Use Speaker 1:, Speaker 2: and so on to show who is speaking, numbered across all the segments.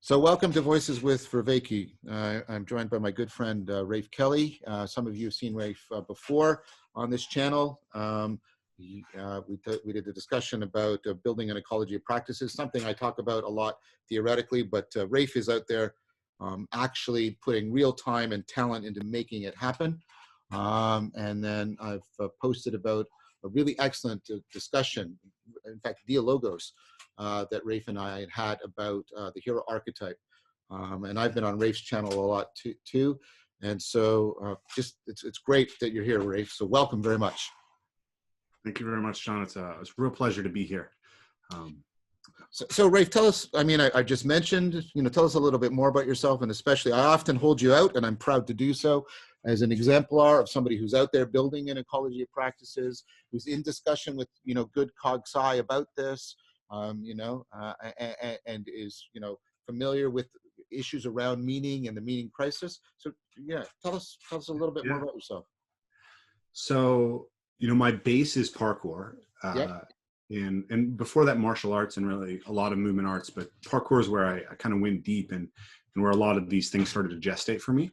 Speaker 1: So welcome to Voices with Vervaeke. I'm joined by my good friend, Rafe Kelley. Some of you have seen Rafe before on this channel. We did a discussion about building an ecology of practices, something I talk about a lot theoretically, but Rafe is out there actually putting real time and talent into making it happen. And then I've posted about a really excellent discussion, in fact, dialogos, that Rafe and I had about the hero archetype. And I've been on Rafe's channel a lot too. And so it's great that you're here, Rafe. So welcome very much.
Speaker 2: Thank you very much, John. It's a real pleasure to be here.
Speaker 1: So Rafe, tell us, I just mentioned, tell us a little bit more about yourself, and especially I often hold you out, and I'm proud to do so, as an exemplar of somebody who's out there building an ecology of practices, who's in discussion with, good cog-sci about this, and is, familiar with issues around meaning and the meaning crisis. So yeah, tell us a little bit more about yourself.
Speaker 2: So, my base is parkour. And before that, martial arts and really a lot of movement arts, but parkour is where I kind of went deep and where a lot of these things started to gestate for me.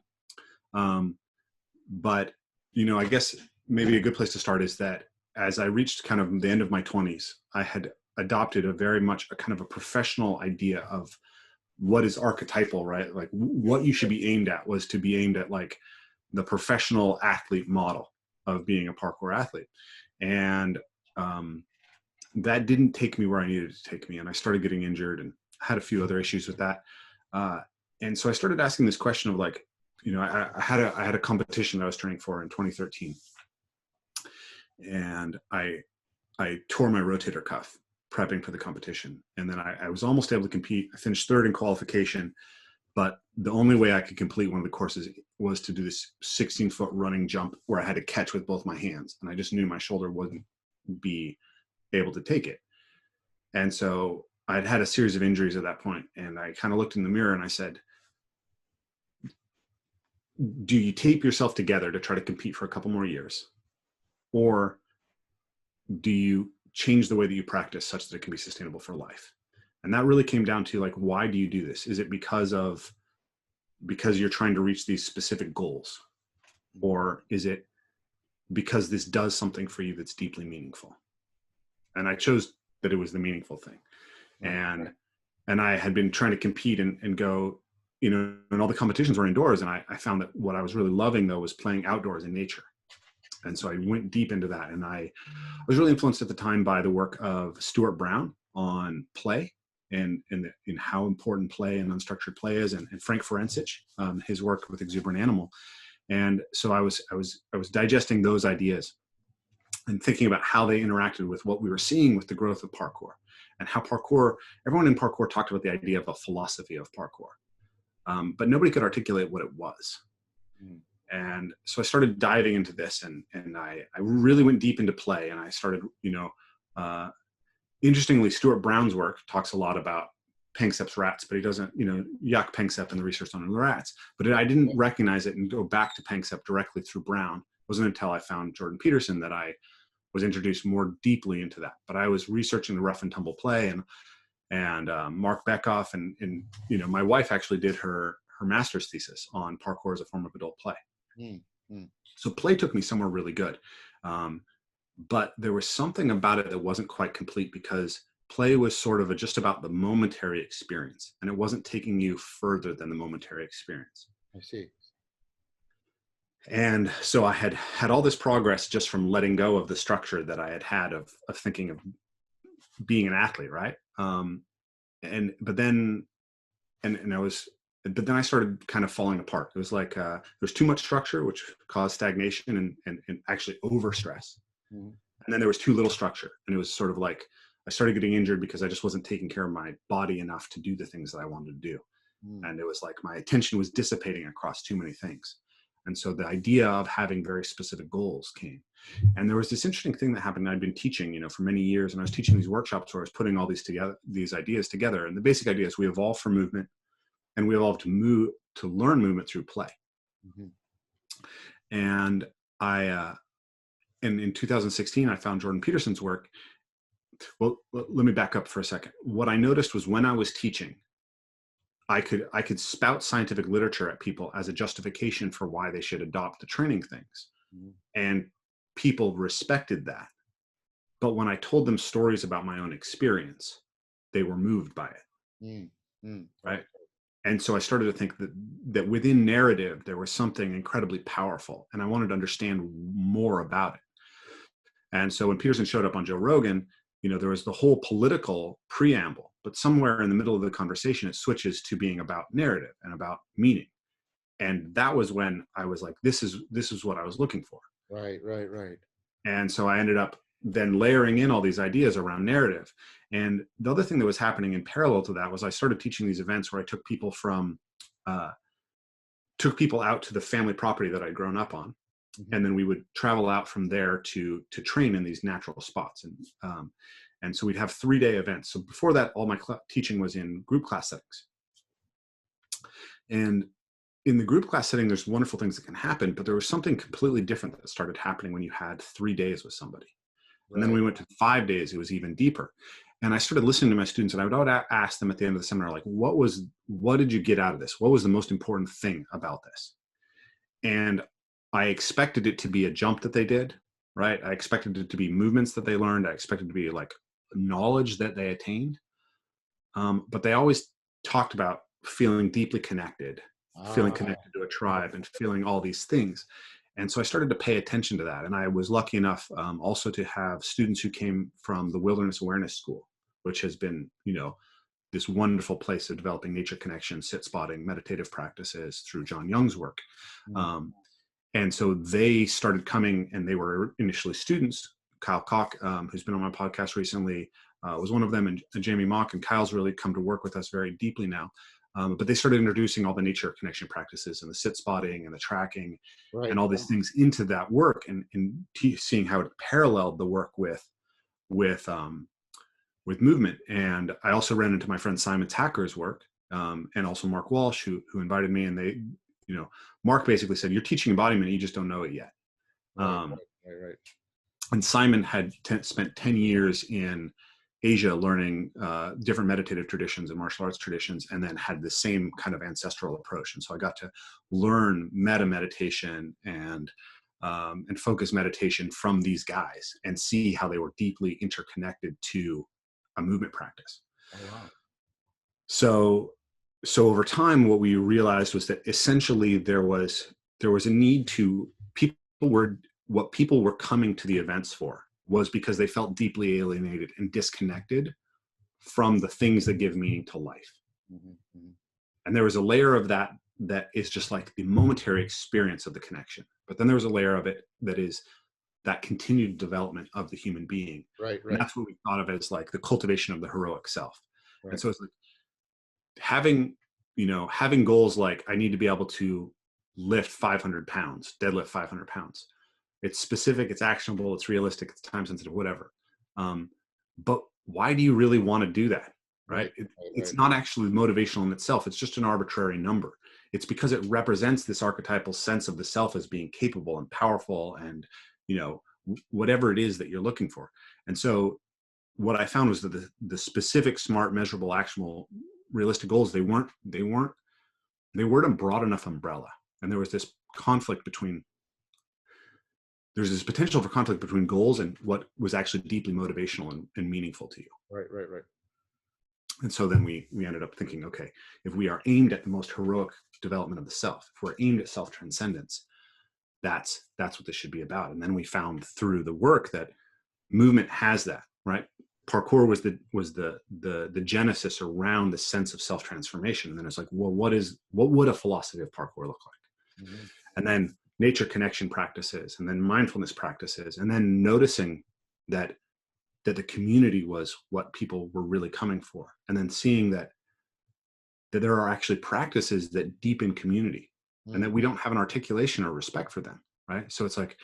Speaker 2: But, I guess maybe a good place to start is that as I reached kind of the end of my 20s, I had adopted a very much a kind of a professional idea of what is archetypal, right? Like what you should be aimed at was to be aimed at like the professional athlete model of being a parkour athlete. And that didn't take me where I needed to take me. And I started getting injured and had a few other issues with that. And so I started asking this question of like, I had a competition that I was training for in 2013. And I tore my rotator cuff prepping for the competition. And then I was almost able to compete. I finished third in qualification, but the only way I could complete one of the courses was to do this 16-foot running jump where I had to catch with both my hands. And I just knew my shoulder wouldn't be able to take it. And so I'd had a series of injuries at that point. And I kind of looked in the mirror and I said, do you tape yourself together to try to compete for a couple more years? Or do you change the way that you practice such that it can be sustainable for life? And that really came down to like, why do you do this? Is it because you're trying to reach these specific goals? Or is it because this does something for you that's deeply meaningful? And I chose that it was the meaningful thing. And I had been trying to compete and go, and all the competitions were indoors. And I found that what I was really loving though was playing outdoors in nature. And so I went deep into that. And I was really influenced at the time by the work of Stuart Brown on play and in how important play and unstructured play is, and Frank Ferencich, his work with Exuberant Animal. And so I was digesting those ideas and thinking about how they interacted with what we were seeing with the growth of parkour, and how everyone in parkour talked about the idea of a philosophy of parkour, but nobody could articulate what it was. And so I started diving into this, and I really went deep into play, and I started, interestingly, Stuart Brown's work talks a lot about Panksepp's rats, but he doesn't, yuck Panksepp and the research on the rats. But I didn't recognize it and go back to Panksepp directly through Brown. It wasn't until I found Jordan Peterson that I was introduced more deeply into that. But I was researching the rough and tumble play, and Mark Beckoff, and my wife actually did her master's thesis on parkour as a form of adult play. So play took me somewhere really good. But there was something about it that wasn't quite complete, because play was sort of just about the momentary experience, and it wasn't taking you further than the momentary experience.
Speaker 1: I see.
Speaker 2: And so I had all this progress just from letting go of the structure that I had of thinking of being an athlete, right? But then I started kind of falling apart. It was like there's too much structure, which caused stagnation and actually overstress. And then there was too little structure, and it was sort of like I started getting injured because I just wasn't taking care of my body enough to do the things that I wanted to do. And it was like my attention was dissipating across too many things. And so the idea of having very specific goals came. And there was this interesting thing that happened. I'd been teaching, for many years, and I was teaching these workshops where I was putting all these ideas together. And the basic idea is we evolve for movement, and we evolve to learn movement through play. And and in 2016, I found Jordan Peterson's work. Well, let me back up for a second. What I noticed was when I was teaching, I could spout scientific literature at people as a justification for why they should adopt the training things.
Speaker 1: Mm,
Speaker 2: And people respected that. But when I told them stories about my own experience, they were moved by it.
Speaker 1: mm, right.
Speaker 2: Right. And so I started to think that within narrative, there was something incredibly powerful, and I wanted to understand more about it. And so when Pearson showed up on Joe Rogan, there was the whole political preamble, but somewhere in the middle of the conversation, it switches to being about narrative and about meaning. And that was when I was like, this is what I was looking for.
Speaker 1: Right, right, right.
Speaker 2: And so I ended up then layering in all these ideas around narrative. And the other thing that was happening in parallel to that was I started teaching these events where I took people out to the family property that I'd grown up on.
Speaker 1: Mhm.
Speaker 2: And then we would travel out from there to train in these natural spots. And so we'd have 3-day events. So before that, all my teaching was in group class settings. And in the group class setting, there's wonderful things that can happen, but there was something completely different that started happening when you had 3 days with somebody. And then
Speaker 1: Right.
Speaker 2: we went to 5 days, it was even deeper. And I started listening to my students, and I would ask them at the end of the seminar, like, what did you get out of this? What was the most important thing about this? And I expected it to be a jump that they did, right? I expected it to be movements that they learned. I expected it to be like knowledge that they attained. But they always talked about feeling deeply connected, feeling
Speaker 1: Ah,
Speaker 2: connected to a tribe, and feeling all these things. And so I started to pay attention to that. And I was lucky enough also to have students who came from the Wilderness Awareness School, which has been, this wonderful place of developing nature connection, sit spotting, meditative practices through John Young's work.
Speaker 1: mm,
Speaker 2: Um, and so they started coming, and they were initially students. Kyle Koch, who's been on my podcast recently, was one of them, and Jamie Mock, and Kyle's really come to work with us very deeply now. But they started introducing all the nature connection practices and the sit spotting and the tracking
Speaker 1: right.
Speaker 2: and all these things into that work, and seeing how it paralleled the work with movement. And I also ran into my friend Simon Tacker's work, and also Mark Walsh, who invited me, and they, Mark basically said, "You're teaching embodiment, you just don't know it yet."
Speaker 1: Right, right, right.
Speaker 2: And Simon had spent 10 years in Asia learning different meditative traditions and martial arts traditions, and then had the same kind of ancestral approach. And so I got to learn meta meditation and focus meditation from these guys, and see how they were deeply interconnected to a movement practice.
Speaker 1: Oh, wow.
Speaker 2: So over time, what we realized was that essentially there was a need to what people were coming to the events for was because they felt deeply alienated and disconnected from the things that give meaning to life.
Speaker 1: Mhm, mhm.
Speaker 2: And there was a layer of that is just like the momentary experience of the connection. But then there was a layer of it that is that continued development of the human being.
Speaker 1: Right,
Speaker 2: And
Speaker 1: right,
Speaker 2: that's what we thought of as like the cultivation of the heroic self. And
Speaker 1: right.
Speaker 2: so it's like having goals like I need to be able to lift 500 pounds, deadlift 500 pounds. It's specific, it's actionable, it's realistic, it's time sensitive, whatever. But why do you really want to do that? Right?
Speaker 1: Right, right,
Speaker 2: It's
Speaker 1: right.
Speaker 2: not actually motivational in itself. It's just an arbitrary number. It's because it represents this archetypal sense of the self as being capable and powerful, and whatever it is that you're looking for. And so what I found was that the specific, smart, measurable, actionable, realistic goals, they weren't a broad enough umbrella. And there was this conflict between there's this potential for conflict between goals and what was actually deeply motivational and meaningful to you.
Speaker 1: Right, right, right.
Speaker 2: And so then we ended up thinking, okay, if we are aimed at the most heroic development of the self, if we're aimed at self-transcendence, that's what this should be about. And then we found through the work that movement has that, right? Parkour was the genesis around the sense of self-transformation. And then it's like, well, what would a philosophy of parkour look like?
Speaker 1: Mhm.
Speaker 2: And then nature connection practices, and then mindfulness practices, and then noticing that the community was what people were really coming for, and then seeing that there are actually practices that deepen community, and that we don't have an articulation or respect for them, right? So it's like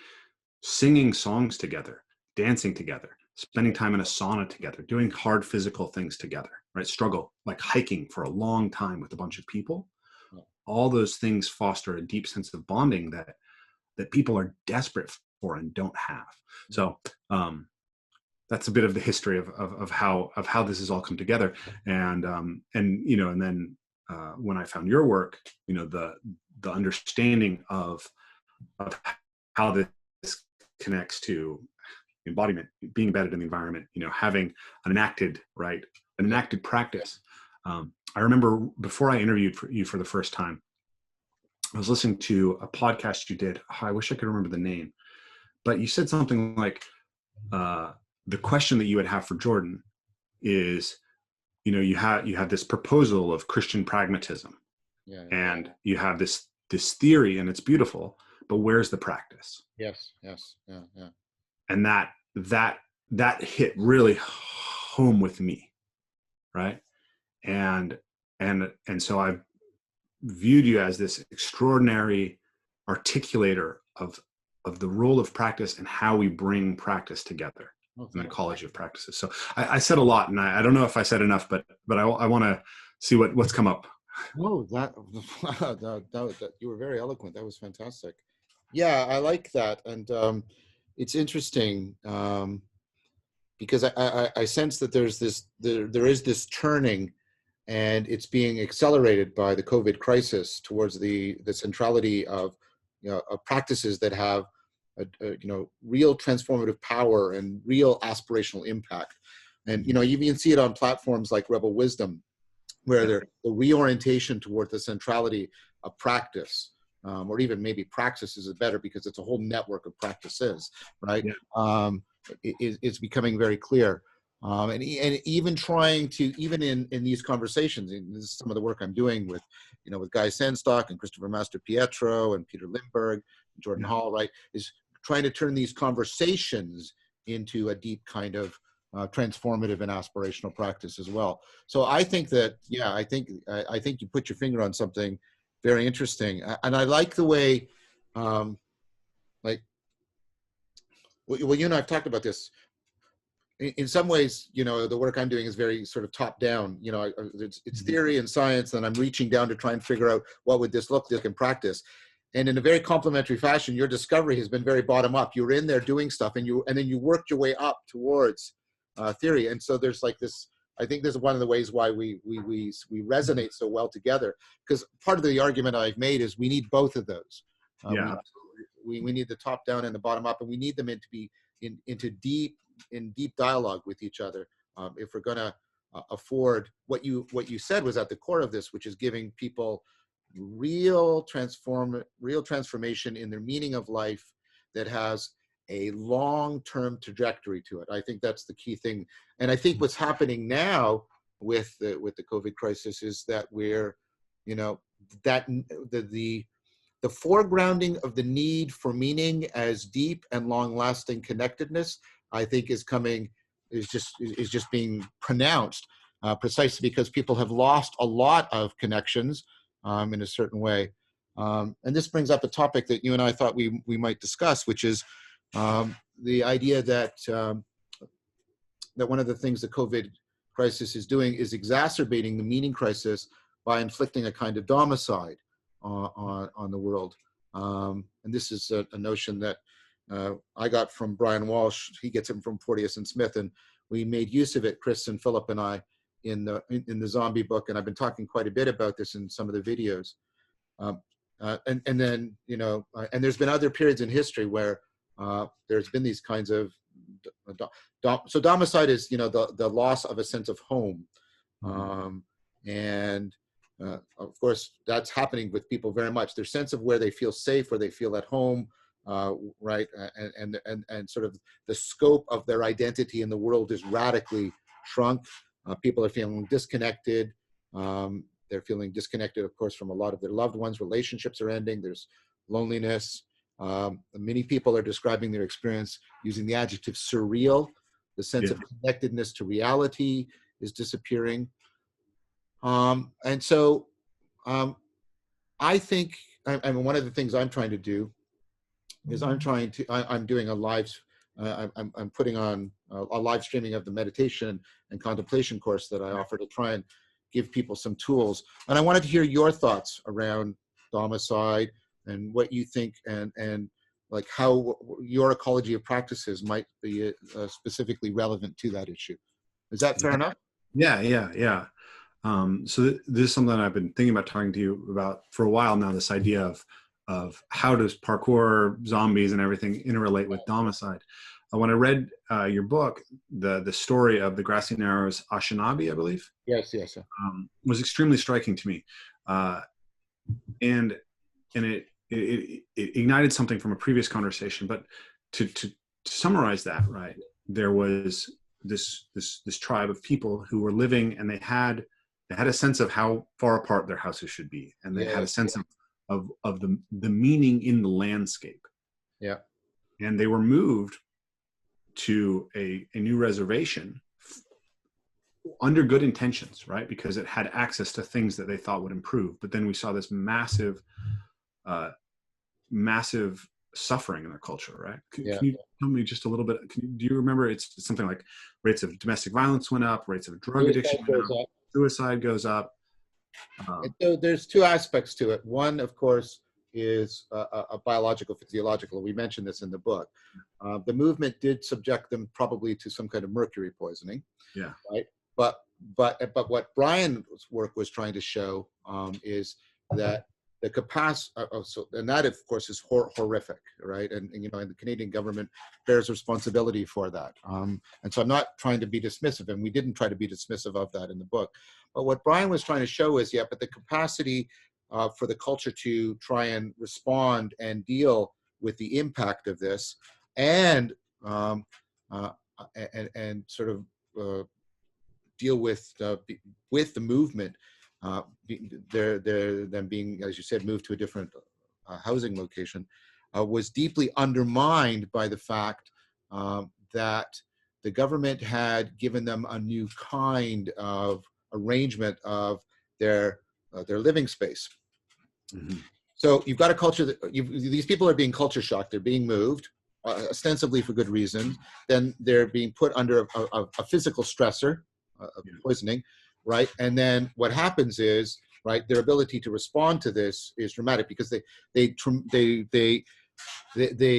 Speaker 2: singing songs together, dancing together, spending time in a sauna together, doing hard physical things together, right? Struggle, like hiking for a long time with a bunch of people.
Speaker 1: Yeah.
Speaker 2: All those things foster a deep sense of bonding that people are desperate for and don't have. So that's a bit of the history of how this has all come together. And then when I found your work, the understanding of how this connects to embodiment, being embedded in the environment, having an enacted practice. I remember before I interviewed you for the first time, I was listening to a podcast you did. I wish I could remember the name, but you said something like, the question that you would have for Jordan is, you have this proposal of Christian pragmatism, and you have this theory, and it's beautiful, but where's the practice?
Speaker 1: Yes. Yeah.
Speaker 2: And that hit really home with me, right? And so I've viewed you as this extraordinary articulator of the role of practice and how we bring practice together, an ecology of practices. So I said a lot, and I don't know if I said enough, but I want to see what's come up.
Speaker 1: Oh, that you were very eloquent. That was fantastic. Yeah, I like that, and it's interesting because I sense that there is this turning, and it's being accelerated by the COVID crisis towards the centrality of of practices that have real transformative power and real aspirational impact. And you even see it on platforms like Rebel Wisdom, where the reorientation toward the centrality of practice, or even maybe praxis is better because it's a whole network of practices, right? Yeah. It's becoming very clear. And even trying to, even in these conversations, and this is some of the work I'm doing with, with Guy Sandstock and Christopher Master Pietro and Peter Lindbergh, and Jordan Hall, right, is trying to turn these conversations into a deep kind of transformative and aspirational practice as well. So I think that, I think you put your finger on something very interesting, and I like the way, well, you and I've talked about this. In some ways, the work I'm doing is very sort of top down. It's theory and science, and I'm reaching down to try and figure out what would this look like in practice. And in a very complementary fashion, your discovery has been very bottom up. You're in there doing stuff, and then you worked your way up towards theory. And so there's like this. I think this is one of the ways why we resonate so well together. Because part of the argument I've made is we need both of those. We need the top down and the bottom up, and we need them to be into deep dialogue with each other, if we're going to afford what you said was at the core of this, which is giving people real transformation in their meaning of life that has a long-term trajectory to it. I think that's the key thing. And I think what's happening now with the COVID crisis is that we're, that the foregrounding of the need for meaning as deep and long-lasting connectedness, I think is just being pronounced, precisely because people have lost a lot of connections in a certain way. And this brings up a topic that you and I thought we might discuss, which is the idea that that one of the things the COVID crisis is doing is exacerbating the meaning crisis by inflicting a kind of domicide on the world. And this is a notion that I got from Brian Walsh. He gets it from Porteous and Smith, and we made use of it, Chris and Philip and I, in the zombie book. And I've been talking quite a bit about this in some of the videos. And then, and there's been other periods in history where there's been these kinds of, so domicide is, the loss of a sense of home. And of course, that's happening with people very much. Their sense of where they feel safe, where they feel at home, right, and sort of the scope of their identity in the world is radically shrunk. People are feeling disconnected. They're feeling disconnected, of course, from a lot of their loved ones. Relationships are ending. There's loneliness. Many people are describing their experience using the adjective surreal. The sense of connectedness to reality is disappearing. And so I think, I mean, one of the things I'm trying to do is I'm doing a live, I'm putting on a live streaming of the meditation and contemplation course that I offer to try and give people some tools. And I wanted to hear your thoughts around domicide and what you think, and like how your ecology of practices might be specifically relevant to that issue. Is that fair enough?
Speaker 2: Yeah. This is something I've been thinking about talking to you about for a while now, this idea of how does parkour, zombies, and everything interrelate with Domicide. When I read your book, the story of the Grassy Narrows Ashinabi, I believe,
Speaker 1: Yes, yes.
Speaker 2: was extremely striking to me, and it ignited something from a previous conversation. But to summarize that, right, there was this tribe of people who were living, and they had a sense of how far apart their houses should be, and they had a sense of the meaning in the landscape.
Speaker 1: Yeah.
Speaker 2: And they were moved to a new reservation under good intentions, right? Because it had access to things that they thought would improve. But then we saw this massive suffering in their culture, right? Can you tell me just a little bit? Do you remember? It's something like rates of domestic violence went up, rates of drug addiction went up, suicide goes up.
Speaker 1: So there's two aspects to it. One, of course, is a biological, physiological. We mentioned this in the book. The movement did subject them probably to some kind of mercury poisoning.
Speaker 2: Yeah.
Speaker 1: Right. But what Brian's work was trying to show is that the capacity, and that of course is horrific, right? And and the Canadian government bears responsibility for that. And so I'm not trying to be dismissive, and we didn't try to be dismissive of that in the book. But what Brian was trying to show is, but the capacity for the culture to try and respond and deal with the impact of this, and sort of deal with the movement, them being, as you said, moved to a different housing location, was deeply undermined by the fact that the government had given them a new kind of arrangement of their living space. Mm-hmm. So you've got a culture that these people are being culture shocked. They're being moved, ostensibly for good reason. Then they're being put under a physical stressor, poisoning, right? And then what happens is, right, their ability to respond to this is dramatic, because they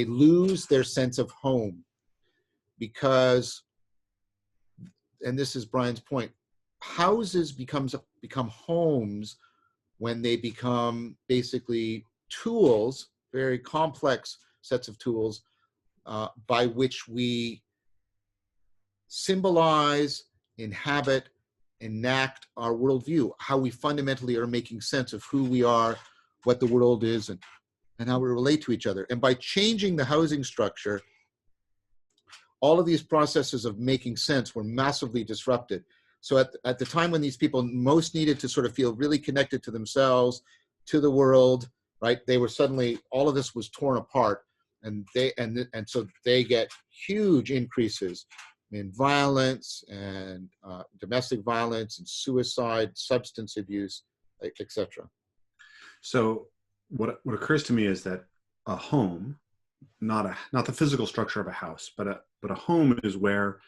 Speaker 1: lose their sense of home, because, and this is Brian's point, houses become homes when they become basically tools, very complex sets of tools by which we symbolize, inhabit, enact our worldview, how we fundamentally are making sense of who we are, what the world is, and how we relate to each other. And by changing the housing structure, all of these processes of making sense were massively disrupted. So at the time when these people most needed to sort of feel really connected to themselves, to the world, right, they were suddenly, all of this was torn apart, and so they get huge increases in violence and domestic violence and suicide, substance abuse, etc.
Speaker 2: So what occurs to me is that a home, not the physical structure of a house, but a home is where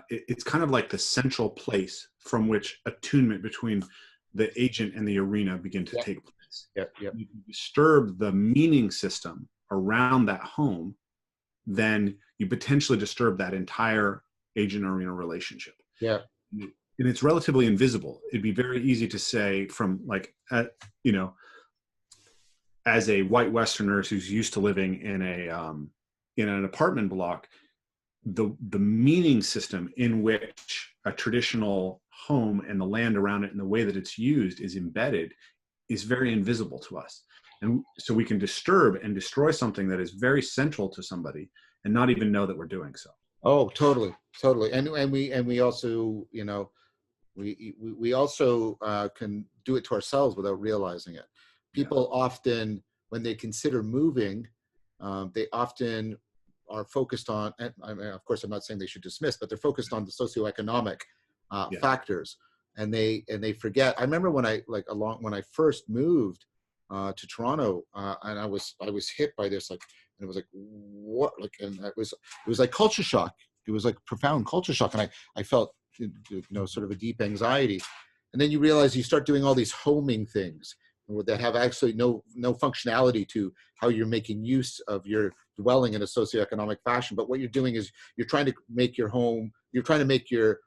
Speaker 2: it's kind of like the central place from which attunement between the agent and the arena begin to take place.
Speaker 1: Yep.
Speaker 2: If you disturb the meaning system around that home, then you potentially disturb that entire agent-arena relationship.
Speaker 1: Yeah.
Speaker 2: And it's relatively invisible. It'd be very easy to say from as a white Westerner who's used to living in an apartment block, the meaning system in which a traditional home and the land around it and the way that it's used is embedded is very invisible to us. And so we can disturb and destroy something that is very central to somebody and not even know that we're doing so.
Speaker 1: Oh, totally. And we also, we also can do it to ourselves without realizing it. People often, when they consider moving, they often are focused on, and I mean, of course, I'm not saying they should dismiss, but they're focused on the socioeconomic factors, and they forget. I remember when I first moved to Toronto, and I was hit by this, and it was like, what, and it was like culture shock. It was like profound culture shock, and I felt sort of a deep anxiety. And then you realize you start doing all these homing things that have actually no functionality to how you're making use of your dwelling in a socioeconomic fashion. But what you're doing is you're trying to make your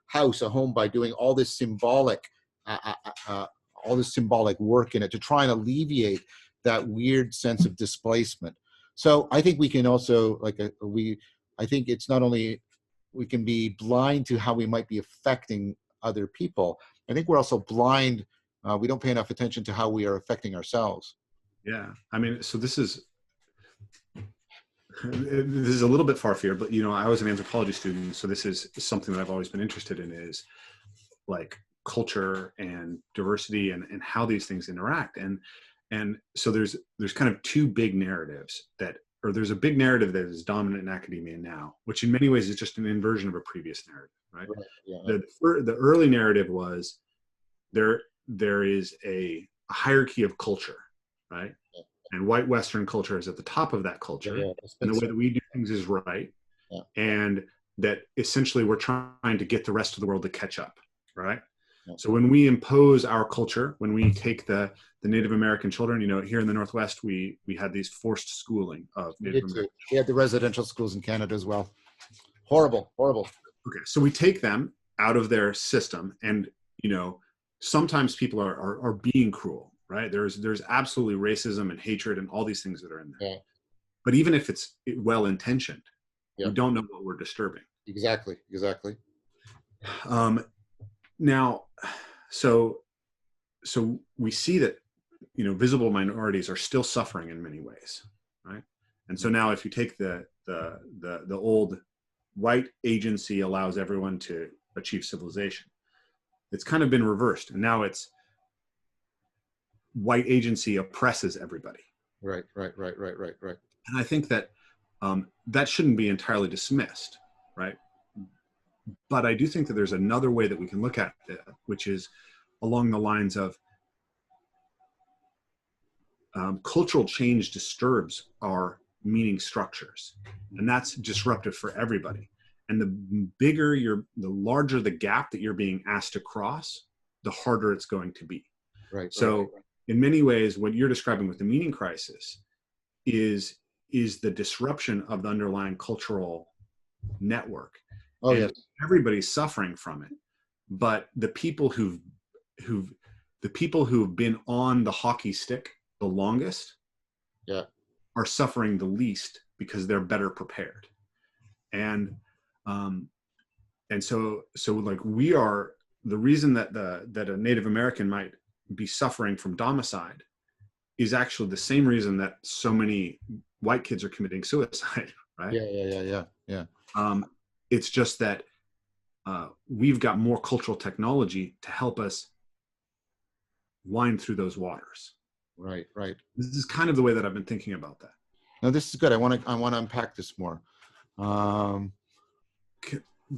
Speaker 1: house a home by doing all this symbolic all this symbolic work in it to try and alleviate that weird sense of displacement. So I think we can also, I think it's not only we can be blind to how we might be affecting other people. I think we're also blind. We don't pay enough attention to how we are affecting ourselves.
Speaker 2: Yeah. I mean, so this is a little bit far-field, but, I was an anthropology student. So this is something that I've always been interested in, is like culture and diversity and how these things interact. And so there's kind of two big narratives or there's a big narrative that is dominant in academia now, which in many ways is just an inversion of a previous narrative, right?
Speaker 1: Right, yeah.
Speaker 2: The early narrative was there is a hierarchy of culture, right?
Speaker 1: Yeah.
Speaker 2: And white Western culture is at the top of that culture.
Speaker 1: Yeah,
Speaker 2: and the way that we do things is right.
Speaker 1: Yeah.
Speaker 2: And that essentially we're trying to get the rest of the world to catch up, right?
Speaker 1: Yeah.
Speaker 2: So when we impose our culture, when we take the Native American children, here in the Northwest, we had these forced schooling of Native American.
Speaker 1: We had the residential schools in Canada as well. Horrible.
Speaker 2: Okay, so we take them out of their system, and sometimes people are being cruel, right? There's absolutely racism and hatred and all these things that are in there.
Speaker 1: Yeah.
Speaker 2: But even if it's well intentioned,
Speaker 1: Yeah.
Speaker 2: we don't know what we're disturbing.
Speaker 1: Exactly.
Speaker 2: Now, so we see that visible minorities are still suffering in many ways, right? And so now, if you take the old white agency allows everyone to achieve civilization, it's kind of been reversed, and now it's white agency oppresses everybody.
Speaker 1: Right.
Speaker 2: And I think that that shouldn't be entirely dismissed, right? But I do think that there's another way that we can look at it, which is along the lines of cultural change disturbs our meaning structures, and that's disruptive for everybody. And the larger the gap that you're being asked to cross, the harder it's going to be.
Speaker 1: Right.
Speaker 2: So in many ways, what you're describing with the meaning crisis is the disruption of the underlying cultural network.
Speaker 1: Oh,
Speaker 2: and
Speaker 1: yes.
Speaker 2: Everybody's suffering from it, but the people who've been on the hockey stick the longest,
Speaker 1: yeah,
Speaker 2: are suffering the least because they're better prepared. And so like we are the reason that a Native American might be suffering from domicide is actually the same reason that so many white kids are committing suicide, right?
Speaker 1: Yeah.
Speaker 2: It's just that we've got more cultural technology to help us wind through those waters.
Speaker 1: Right.
Speaker 2: This is kind of the way that I've been thinking about that.
Speaker 1: No, this is good. I want to unpack this more.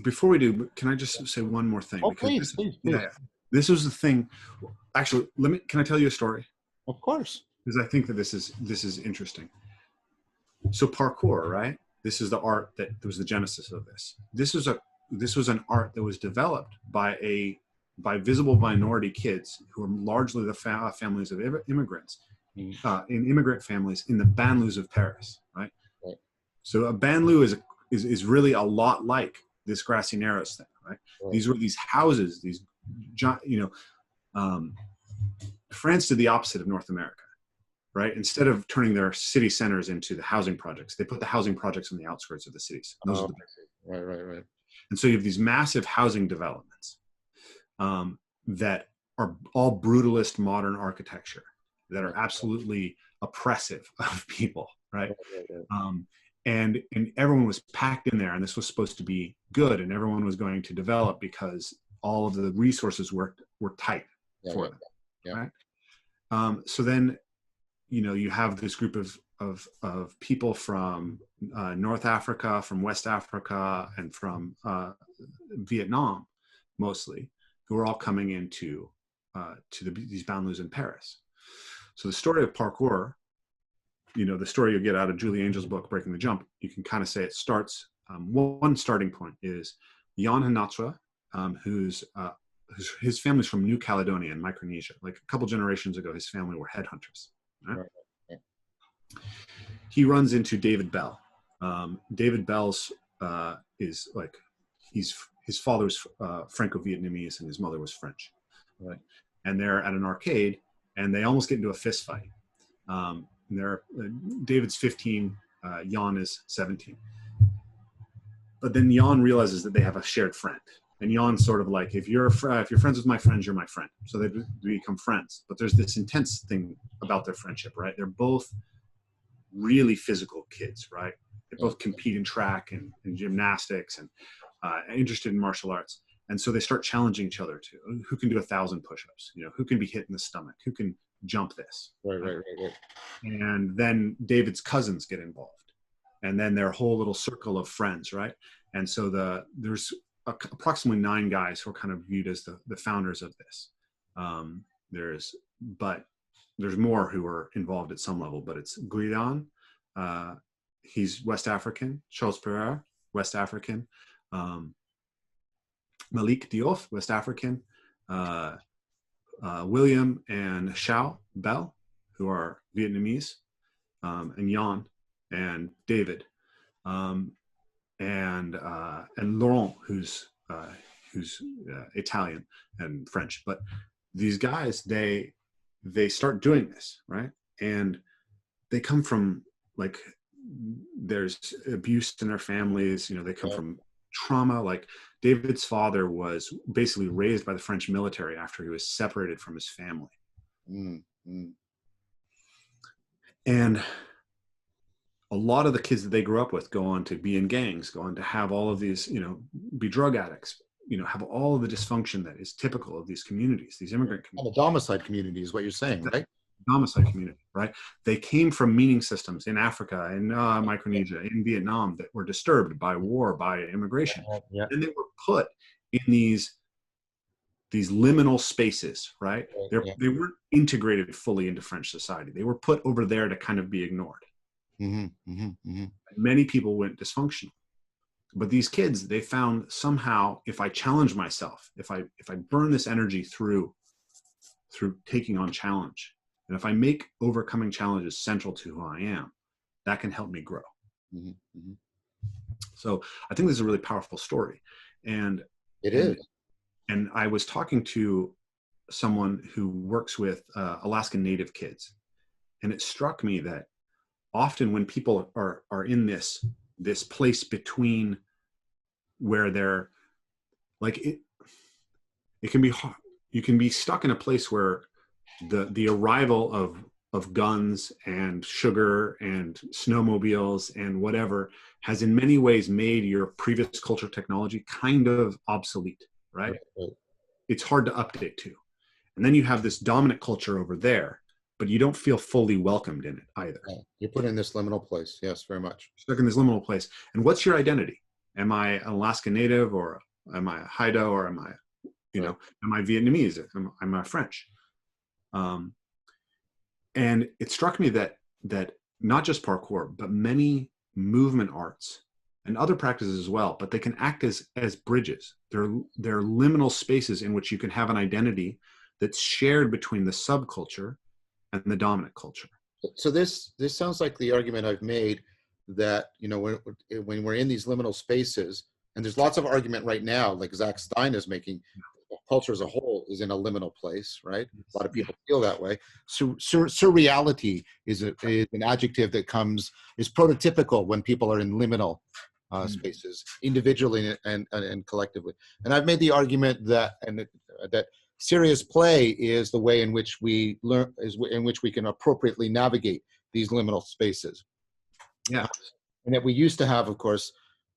Speaker 2: Before we do, can I just say one more thing?
Speaker 1: Oh, please.
Speaker 2: Yeah. This was the thing. Actually, can I tell you a story?
Speaker 1: Of course.
Speaker 2: Because I think that this is interesting. So parkour, right? This is the art that was the genesis of this. This was an art that was developed by visible minority kids who are largely the families of immigrants, in immigrant families in the banlieues of Paris, right? So a banlieue is really a lot like this Grassy Narrows thing, right? These were these houses, France did the opposite of North America, right? Instead of turning their city centers into the housing projects, they put the housing projects on the outskirts of the cities. Those are
Speaker 1: Right.
Speaker 2: And so you have these massive housing developments that are all brutalist modern architecture that are absolutely oppressive of people, right? And everyone was packed in there, and this was supposed to be good, and everyone was going to develop because all of the resources were tight for them, right? So then, you have this group of people from North Africa, from West Africa, and from Vietnam, mostly, who are all coming into these banlieues in Paris. So the story of parkour, the story you get out of Julie Angel's book, Breaking the Jump, you can kind of say it starts, one starting point is Jan Hanatra, his family's from New Caledonia in Micronesia. Like a couple generations ago, his family were headhunters. Right? He runs into David Bell. David Bell's is like, his father's Franco-Vietnamese and his mother was French.
Speaker 1: Right.
Speaker 2: And they're at an arcade, and they almost get into a fist fight. David's 15, Jan is 17. But then Jan realizes that they have a shared friend. And Jan's sort of like, if you're friends with my friends, you're my friend. So they become friends. But there's this intense thing about their friendship, right? They're both really physical kids, right? They both compete in track and gymnastics and interested in martial arts. And so they start challenging each other to who can do 1,000 push-ups, who can be hit in the stomach, who can jump this.
Speaker 1: Right.
Speaker 2: And then David's cousins get involved. And then their whole little circle of friends, right? And so there's approximately 9 guys who are kind of viewed as the founders of this. There's more who are involved at some level, but it's Guidan, he's West African, Charles Pereira, West African, Malik Diouf, West African, William and Xiao Bell, who are Vietnamese, and Jan and David, and Laurent, who's Italian and French. But these guys, they start doing this, right? And they come from, like, there's abuse in their families, they come from trauma. Like, David's father was basically raised by the French military after he was separated from his family. And a lot of the kids that they grew up with go on to be in gangs, go on to have all of these, be drug addicts, have all of the dysfunction that is typical of these communities, these immigrant communities.
Speaker 1: And the domicide community is what you're saying, right?
Speaker 2: Domicide community, right? They came from meaning systems in Africa, in Micronesia, in Vietnam, that were disturbed by war, by immigration.
Speaker 1: Yeah.
Speaker 2: And they were put in these liminal spaces, right? They weren't integrated fully into French society. They were put over there to kind of be ignored. Many people went dysfunctional. But these kids, they found somehow, if I challenge myself, if I burn this energy through taking on challenge, and if I make overcoming challenges central to who I am, that can help me grow. So I think this is a really powerful story. And
Speaker 1: it is.
Speaker 2: And I was talking to someone who works with Alaskan Native kids. And it struck me that often when people are in this place between where they're like, it can be hard. You can be stuck in a place where the arrival of guns and sugar and snowmobiles and whatever has in many ways made your previous culture technology kind of obsolete, right? It's hard to update to. And then you have this dominant culture over there, but you don't feel fully welcomed in it either.
Speaker 1: You're put in this liminal place. Yes, very much.
Speaker 2: Stuck in this liminal place. And what's your identity? Am I an Alaska Native, or am I a Haida, or am I, am I Vietnamese? Am I French? And it struck me that not just parkour, but many movement arts and other practices as well, but they can act as bridges. They're liminal spaces in which you can have an identity that's shared between the subculture and the dominant culture.
Speaker 1: So this sounds like the argument I've made that, when we're in these liminal spaces, and there's lots of argument right now, like Zach Stein is making, culture as a whole is in a liminal place, right? A lot of people feel that way. So surreality is an adjective that is prototypical when people are in liminal spaces, individually and collectively. And I've made the argument that serious play is the way in which we learn, in which we can appropriately navigate these liminal spaces.
Speaker 2: Yeah.
Speaker 1: And that we used to have, of course,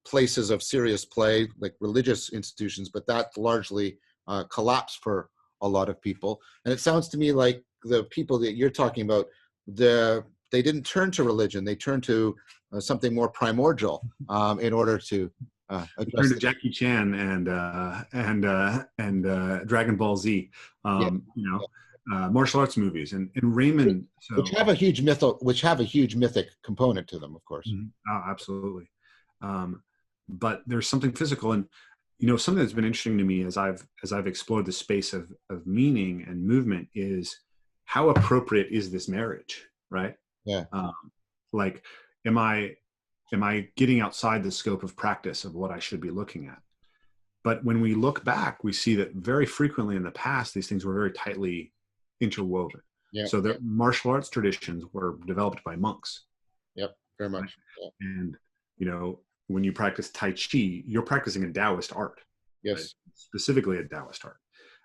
Speaker 1: places of serious play, like religious institutions, but that largely collapsed for a lot of people. And it sounds to me like the people that you're talking about, they didn't turn to religion; they turned to something more primordial in order to
Speaker 2: turn to Jackie Chan and Dragon Ball Z, martial arts movies, and Raymond,
Speaker 1: which have a huge mythic component to them, of course.
Speaker 2: Oh, absolutely. But there's something physical, and something that's been interesting to me as I've explored the space of meaning and movement is how appropriate is this marriage, right?
Speaker 1: Yeah.
Speaker 2: Like, am I getting outside the scope of practice of what I should be looking at? But when we look back, we see that very frequently in the past, these things were very tightly interwoven.
Speaker 1: Yeah.
Speaker 2: So the martial arts traditions were developed by monks.
Speaker 1: Yep. Very
Speaker 2: Right?
Speaker 1: much. Yeah.
Speaker 2: And, you know, when you practice Tai Chi, you're practicing a Taoist art.
Speaker 1: Yes.
Speaker 2: Right? Specifically a Taoist art.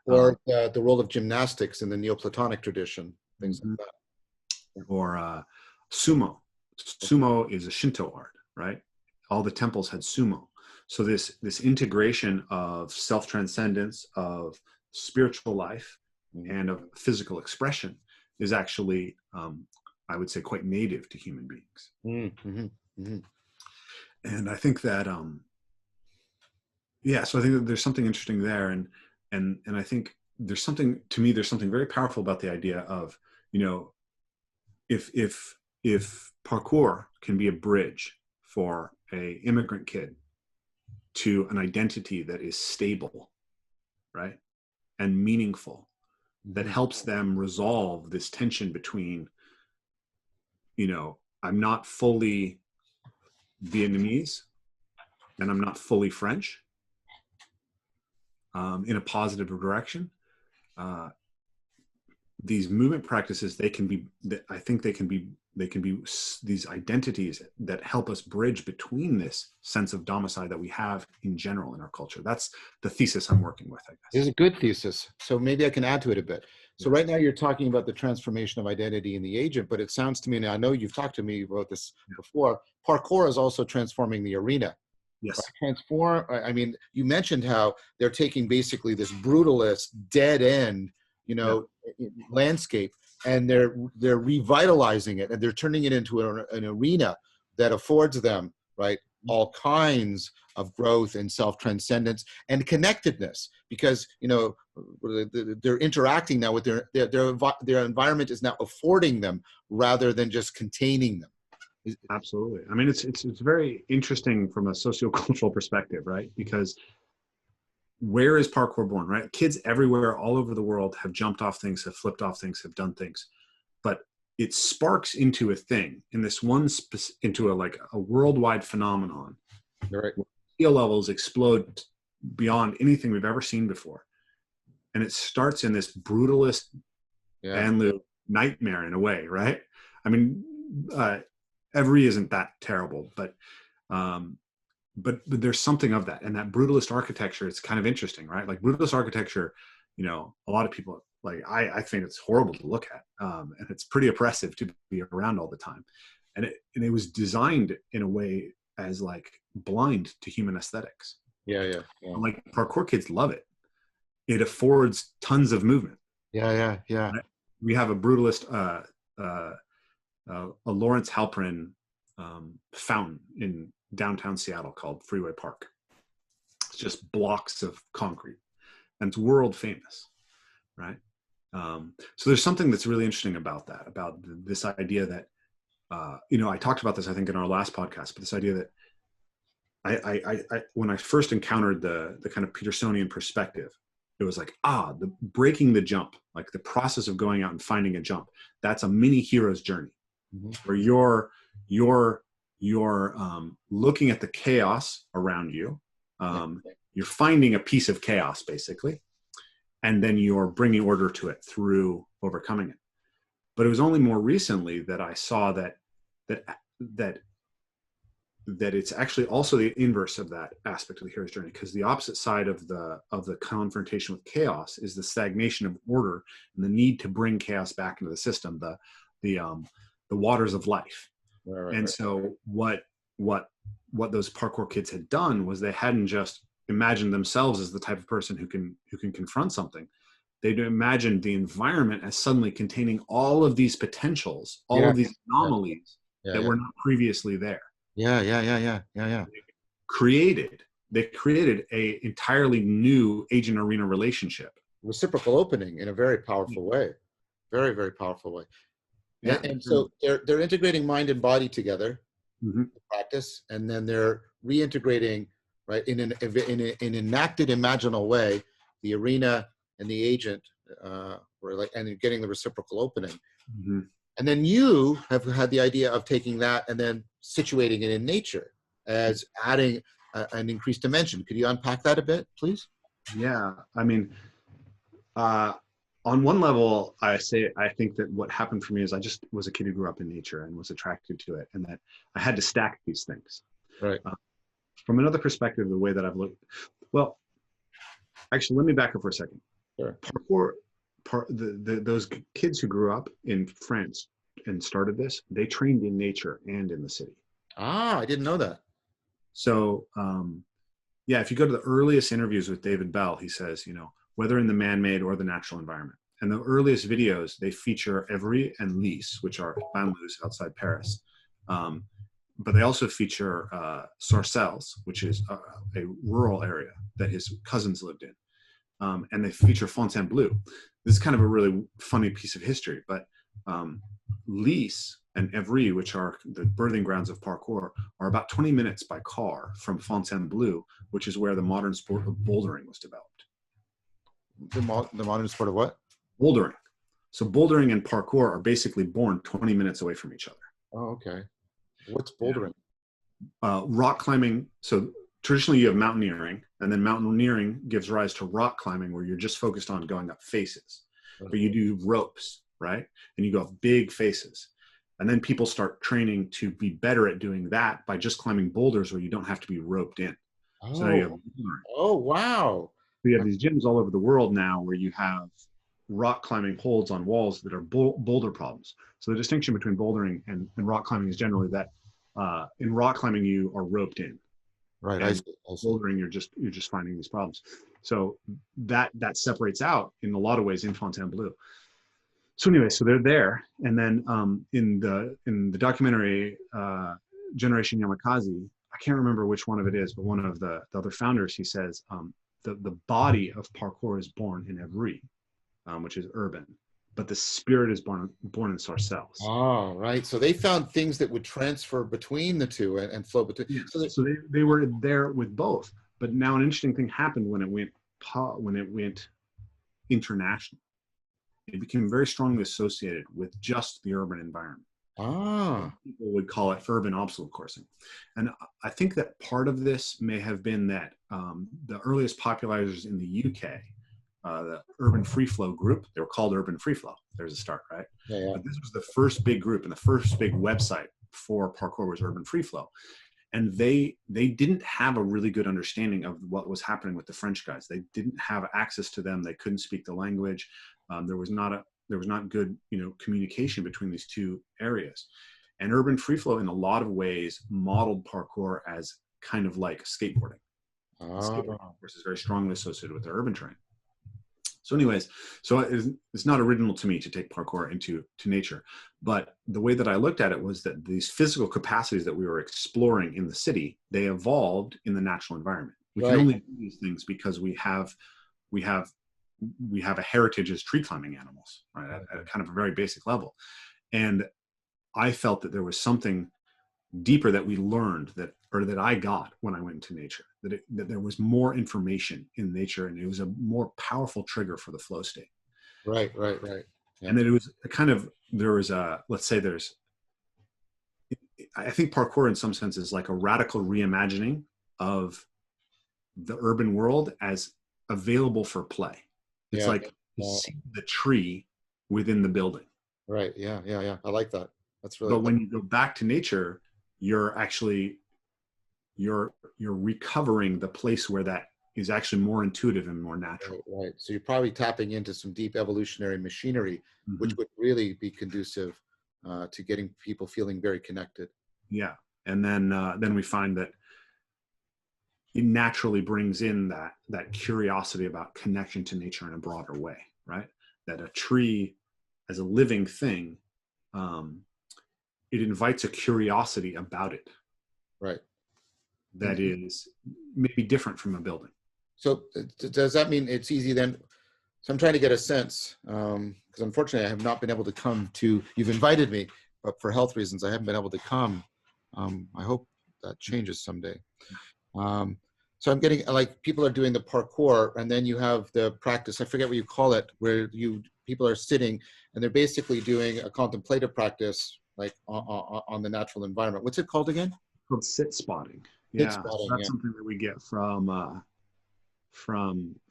Speaker 1: Or the role of gymnastics in the Neoplatonic tradition, things like that.
Speaker 2: Or sumo. Sumo is a Shinto art, right? All the temples had sumo. So this integration of self-transcendence, of spiritual life, and of physical expression is actually, I would say, quite native to human beings. And I think that, so I think that there's something interesting there, and I think there's something very powerful about the idea of, you know, if parkour can be a bridge for a immigrant kid to an identity that is stable, right, and meaningful, that helps them resolve this tension between, you know, I'm not fully Vietnamese and I'm not fully French, in a positive direction. These movement practices, I think they can be these identities that help us bridge between this sense of domicile that we have in general in our culture. That's the thesis I'm working with, I guess.
Speaker 1: It's a good thesis. So maybe I can add to it a bit. So right now you're talking about the transformation of identity in the agent, but it sounds to me, and I know you've talked to me about this before, parkour is also transforming the arena.
Speaker 2: Yes.
Speaker 1: I mean, you mentioned how they're taking basically this brutalist, dead end, you know, landscape, and they're revitalizing it, and they're turning it into an arena that affords them, right, all kinds of growth and self-transcendence and connectedness, because, you know, they're interacting now with their environment is now affording them rather than just containing them.
Speaker 2: Absolutely. I mean, it's very interesting from a sociocultural perspective, right? Because where is parkour born, right? Kids everywhere, all over the world, have jumped off things, have flipped off things, have done things, but it sparks into a thing, in this into a worldwide phenomenon.
Speaker 1: Right.
Speaker 2: Where skill levels explode beyond anything we've ever seen before, and it starts in this brutalist and nightmare in a way, right? I mean, Every isn't that terrible, but there's something of that, and that brutalist architecture. It's kind of interesting, right? Like brutalist architecture, you know, a lot of people, like, I think it's horrible to look at, and it's pretty oppressive to be around all the time. And it was designed in a way as like blind to human aesthetics.
Speaker 1: Yeah.
Speaker 2: Like parkour kids love it. It affords tons of movement.
Speaker 1: Yeah.
Speaker 2: Right? We have a brutalist, a Lawrence Halprin fountain in downtown Seattle called Freeway Park. It's just blocks of concrete, and it's world famous, right? So there's something that's really interesting about that, about this idea that, you know, I talked about this, I think, in our last podcast, but this idea that I when I first encountered the kind of Petersonian perspective, it was like, the breaking the jump, like the process of going out and finding a jump, that's a mini hero's journey. Where you're looking at the chaos around you, you're finding a piece of chaos basically, and then you're bringing order to it through overcoming it. But it was only more recently that I saw that it's actually also the inverse of that aspect of the hero's journey, because the opposite side of the confrontation with chaos is the stagnation of order and the need to bring chaos back into the system, the waters of life. Right. So what those parkour kids had done was they hadn't just imagined themselves as the type of person who can confront something. They'd imagined the environment as suddenly containing all of these potentials, all of these anomalies that were not previously there.
Speaker 1: Yeah.
Speaker 2: They created a entirely new agent arena relationship.
Speaker 1: Reciprocal opening in a very powerful way. Very, very powerful way. Yeah. And so they're integrating mind and body together in practice, and then they're reintegrating, right, in an enacted, imaginal way, the arena and the agent, and getting the reciprocal opening. And then you have had the idea of taking that and then situating it in nature as adding an increased dimension. Could you unpack that a bit, please?
Speaker 2: Yeah, I mean, on one level, I think that what happened for me is I just was a kid who grew up in nature and was attracted to it, and that I had to stack these things.
Speaker 1: Right.
Speaker 2: From another perspective, the way that I've looked, well, actually, let me back up for a second.
Speaker 1: Sure.
Speaker 2: Parkour, those kids who grew up in France and started this, they trained in nature and in the city.
Speaker 1: Ah, I didn't know that.
Speaker 2: So, yeah, if you go to the earliest interviews with David Bell, he says, whether in the man-made or the natural environment. And the earliest videos, they feature Evry and Lys, which are Banlieues outside Paris. But they also feature Sarcelles, which is a rural area that his cousins lived in. And they feature Fontainebleau. This is kind of a really funny piece of history, but Lys and Evry, which are the birthing grounds of parkour, are about 20 minutes by car from Fontainebleau, which is where the modern sport of bouldering was developed.
Speaker 1: The modern sport of what?
Speaker 2: Bouldering. So bouldering and parkour are basically born 20 minutes away from each other.
Speaker 1: Oh, okay. What's bouldering?
Speaker 2: Rock climbing. So traditionally you have mountaineering, and then mountaineering gives rise to rock climbing, where you're just focused on going up faces.
Speaker 1: Right.
Speaker 2: But you do ropes, right? And you go up big faces. And then people start training to be better at doing that by just climbing boulders where you don't have to be roped in.
Speaker 1: Oh,
Speaker 2: So now you have,
Speaker 1: oh wow.
Speaker 2: we have these gyms all over the world now where you have rock climbing holds on walls that are boulder problems. So the distinction between bouldering and rock climbing is generally that in rock climbing you are roped in.
Speaker 1: Right.
Speaker 2: And bouldering you're just finding these problems. So that separates out in a lot of ways in Fontainebleau. So anyway, so they're there, and then in the documentary Generation Yamakaze, I can't remember which one of it is, but one of the other founders, he says the body of parkour is born in Evry, which is urban, but the spirit is born in Sarcelles.
Speaker 1: Oh, right. So they found things that would transfer between the two and flow between.
Speaker 2: Yeah. So they were there with both, but now an interesting thing happened when it went international. It became very strongly associated with just the urban environment.
Speaker 1: Ah.
Speaker 2: People would call it urban obstacle coursing. And I think that part of this may have been that the earliest popularizers in the UK, the Urban Free Flow group, they were called Urban Free Flow. There's a start, right?
Speaker 1: Yeah.
Speaker 2: But this was the first big group and the first big website for parkour was Urban Free Flow. And they didn't have a really good understanding of what was happening with the French guys. They didn't have access to them. They couldn't speak the language. There was not good communication between these two areas. And Urban Free Flow in a lot of ways modeled parkour as kind of like skateboarding. Skateboarding, of course, is very strongly associated with the urban terrain. So anyways, so it's not original to me to take parkour into nature, but the way that I looked at it was that these physical capacities that we were exploring in the city, they evolved in the natural environment. We can only do these things because we have a heritage as tree climbing animals, right? At kind of a very basic level. And I felt that there was something deeper that we learned that I got when I went into nature, that there was more information in nature, and it was a more powerful trigger for the flow state.
Speaker 1: Right. Yeah.
Speaker 2: And that it was I think parkour in some sense is like a radical reimagining of the urban world as available for play. It's like you see the tree within the building.
Speaker 1: Right. Yeah. I like that. That's really.
Speaker 2: But when you go back to nature, you're recovering the place where that is actually more intuitive and more natural.
Speaker 1: Right. So you're probably tapping into some deep evolutionary machinery, which would really be conducive to getting people feeling very connected.
Speaker 2: Yeah. And then we find that it naturally brings in that curiosity about connection to nature in a broader way, right? That a tree as a living thing, it invites a curiosity about it.
Speaker 1: Right.
Speaker 2: That is maybe different from a building.
Speaker 1: So does that mean it's easy then? So I'm trying to get a sense, because unfortunately I have not been able to come to, you've invited me, but for health reasons, I haven't been able to come. I hope that changes someday. So I'm getting, like, people are doing the parkour, and then you have the practice, I forget what you call it, where people are sitting and they're basically doing a contemplative practice, like on the natural environment. What's it called again?
Speaker 2: It's called sit spotting. Yeah, so
Speaker 1: spotting,
Speaker 2: that's something that we get from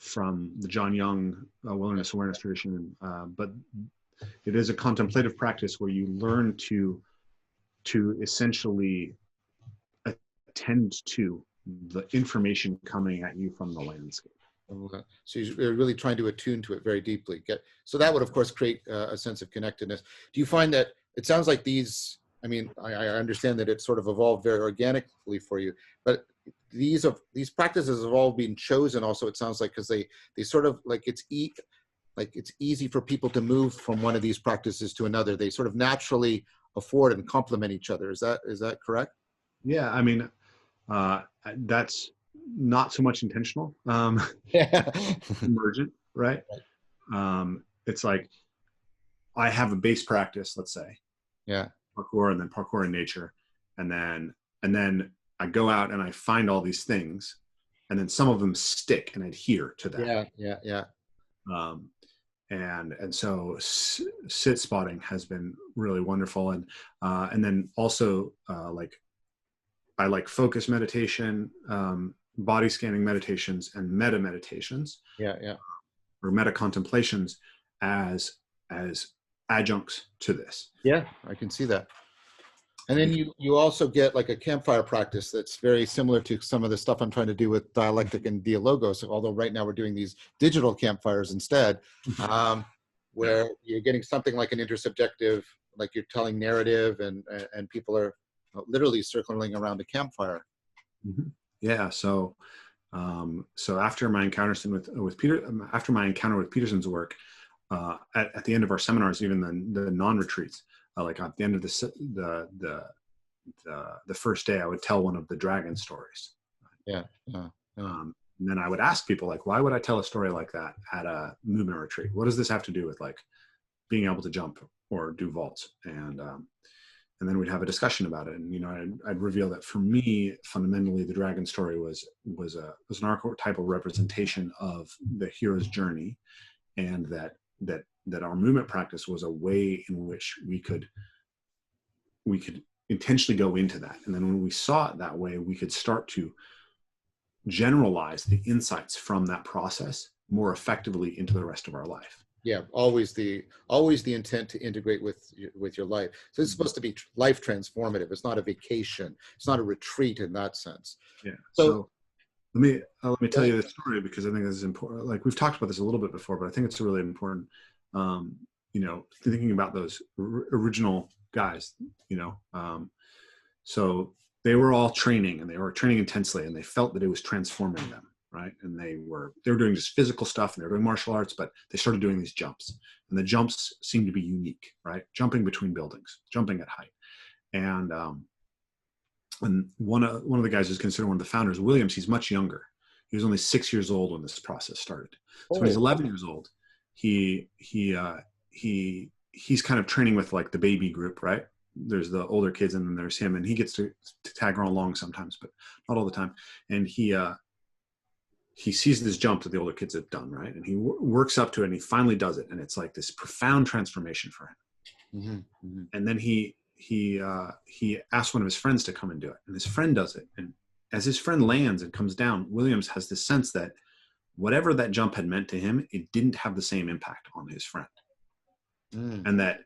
Speaker 2: the John Young wilderness awareness tradition. But it is a contemplative practice where you learn to essentially attend to the information coming at you from the landscape.
Speaker 1: So you're really trying to attune to it very deeply. So that would, of course, create a sense of connectedness. Do you find that it sounds like these, I mean, I understand that it sort of evolved very organically for you, but these practices have all been chosen also, it sounds like, because they sort of like it's easy for people to move from one of these practices to another. They sort of naturally afford and complement each other. Is that correct?
Speaker 2: Yeah, I mean, that's not so much intentional.
Speaker 1: Yeah.
Speaker 2: Emergent, right? It's like I have a base practice, let's say,
Speaker 1: Yeah.
Speaker 2: parkour, and then parkour in nature, and then I go out and I find all these things, and then some of them stick and adhere to that.
Speaker 1: Yeah.
Speaker 2: And so sit spotting has been really wonderful, and then also like I like focus meditation, body scanning meditations, and meta meditations.
Speaker 1: Yeah.
Speaker 2: Or meta contemplations as adjuncts to this.
Speaker 1: Yeah, I can see that. And then you also get like a campfire practice that's very similar to some of the stuff I'm trying to do with dialectic and dialogos, although right now we're doing these digital campfires instead, where you're getting something like an intersubjective, like you're telling narrative, and people are literally circling around a campfire.
Speaker 2: Mm-hmm. Yeah. So after my encounter after my encounter with Peterson's work, at the end of our seminars, even the non-retreats, like at the end of the first day, I would tell one of the dragon stories.
Speaker 1: Yeah.
Speaker 2: And then I would ask people, like, why would I tell a story like that at a movement retreat? What does this have to do with like being able to jump or do vaults? And then we'd have a discussion about it. And, you know, I'd reveal that for me, fundamentally, the dragon story was an archetypal representation of the hero's journey, and that our movement practice was a way in which we could intentionally go into that. And then when we saw it that way, we could start to generalize the insights from that process more effectively into the rest of our life.
Speaker 1: Yeah, always the intent to integrate with your life. So it's supposed to be life transformative. It's not a vacation. It's not a retreat in that sense.
Speaker 2: Yeah. So let me tell you this story, because I think this is important. Like, we've talked about this a little bit before, but I think it's really important. You know, thinking about those original guys. You know, so they were all training, and they were training intensely, and they felt that it was transforming them. Right. And they were doing just physical stuff, and they were doing martial arts, but they started doing these jumps, and the jumps seemed to be unique, right? Jumping between buildings, jumping at height. And one of the guys who's considered one of the founders, Williams, he's much younger. He was only 6 years old when this process started. So when he's 11 years old, he's kind of training with like the baby group, right? There's the older kids, and then there's him, and he gets to tag along sometimes, but not all the time. And he sees this jump that the older kids have done, right? And he works up to it, and he finally does it. And it's like this profound transformation for him.
Speaker 1: Mm-hmm, mm-hmm.
Speaker 2: And then he asks one of his friends to come and do it. And his friend does it. And as his friend lands and comes down, Williams has this sense that whatever that jump had meant to him, it didn't have the same impact on his friend. And that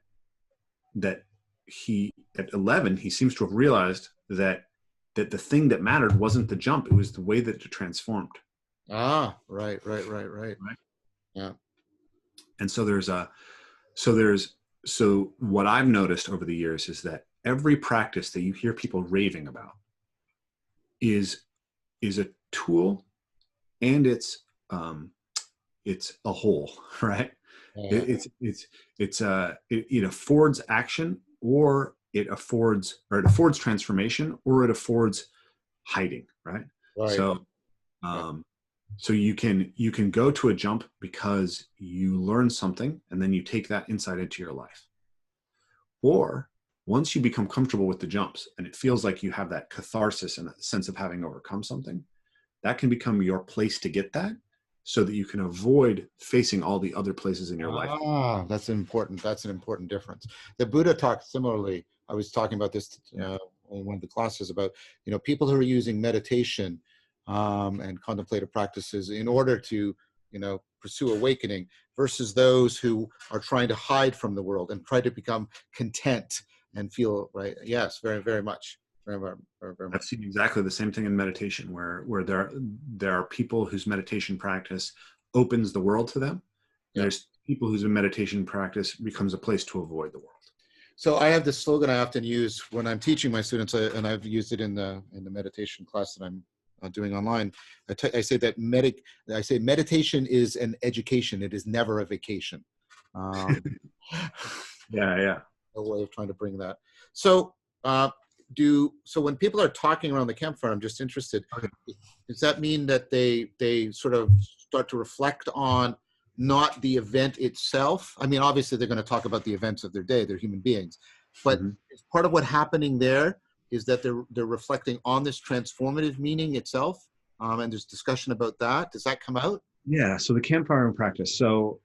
Speaker 2: he, at 11, he seems to have realized that the thing that mattered wasn't the jump. It was the way that it transformed.
Speaker 1: Ah, right. Yeah.
Speaker 2: And so what I've noticed over the years is that every practice that you hear people raving about is a tool, and it's a whole, right? Yeah. It affords action, or it affords transformation, or it affords hiding, right? So so you can go to a jump because you learn something, and then you take that insight into your life. Or once you become comfortable with the jumps, and it feels like you have that catharsis and a sense of having overcome something, that can become your place to get that, so that you can avoid facing all the other places in your life.
Speaker 1: Ah, that's important. That's an important difference. The Buddha talked similarly. I was talking about this in one of the classes about, people who are using meditation and contemplative practices in order to, pursue awakening versus those who are trying to hide from the world and try to become content and feel right. Yes, very, very much. Very, very, very
Speaker 2: I've
Speaker 1: much.
Speaker 2: seen exactly the same thing in meditation, where there are people whose meditation practice opens the world to them.
Speaker 1: Yeah.
Speaker 2: There's people whose meditation practice becomes a place to avoid the world.
Speaker 1: So I have this slogan I often use when I'm teaching my students, and I've used it in the meditation class that I'm doing online. I say that meditation is an education. It is never a vacation.
Speaker 2: Yeah.
Speaker 1: A way of trying to bring that. So when people are talking around the campfire, I'm just interested.
Speaker 2: Okay.
Speaker 1: Does that mean that they sort of start to reflect on not the event itself? I mean, obviously they're going to talk about the events of their day. They're human beings, but part of what happening there is that they're reflecting on this transformative meaning itself, and there's discussion about that. Does that come out?
Speaker 2: Yeah. So the campfire in practice. So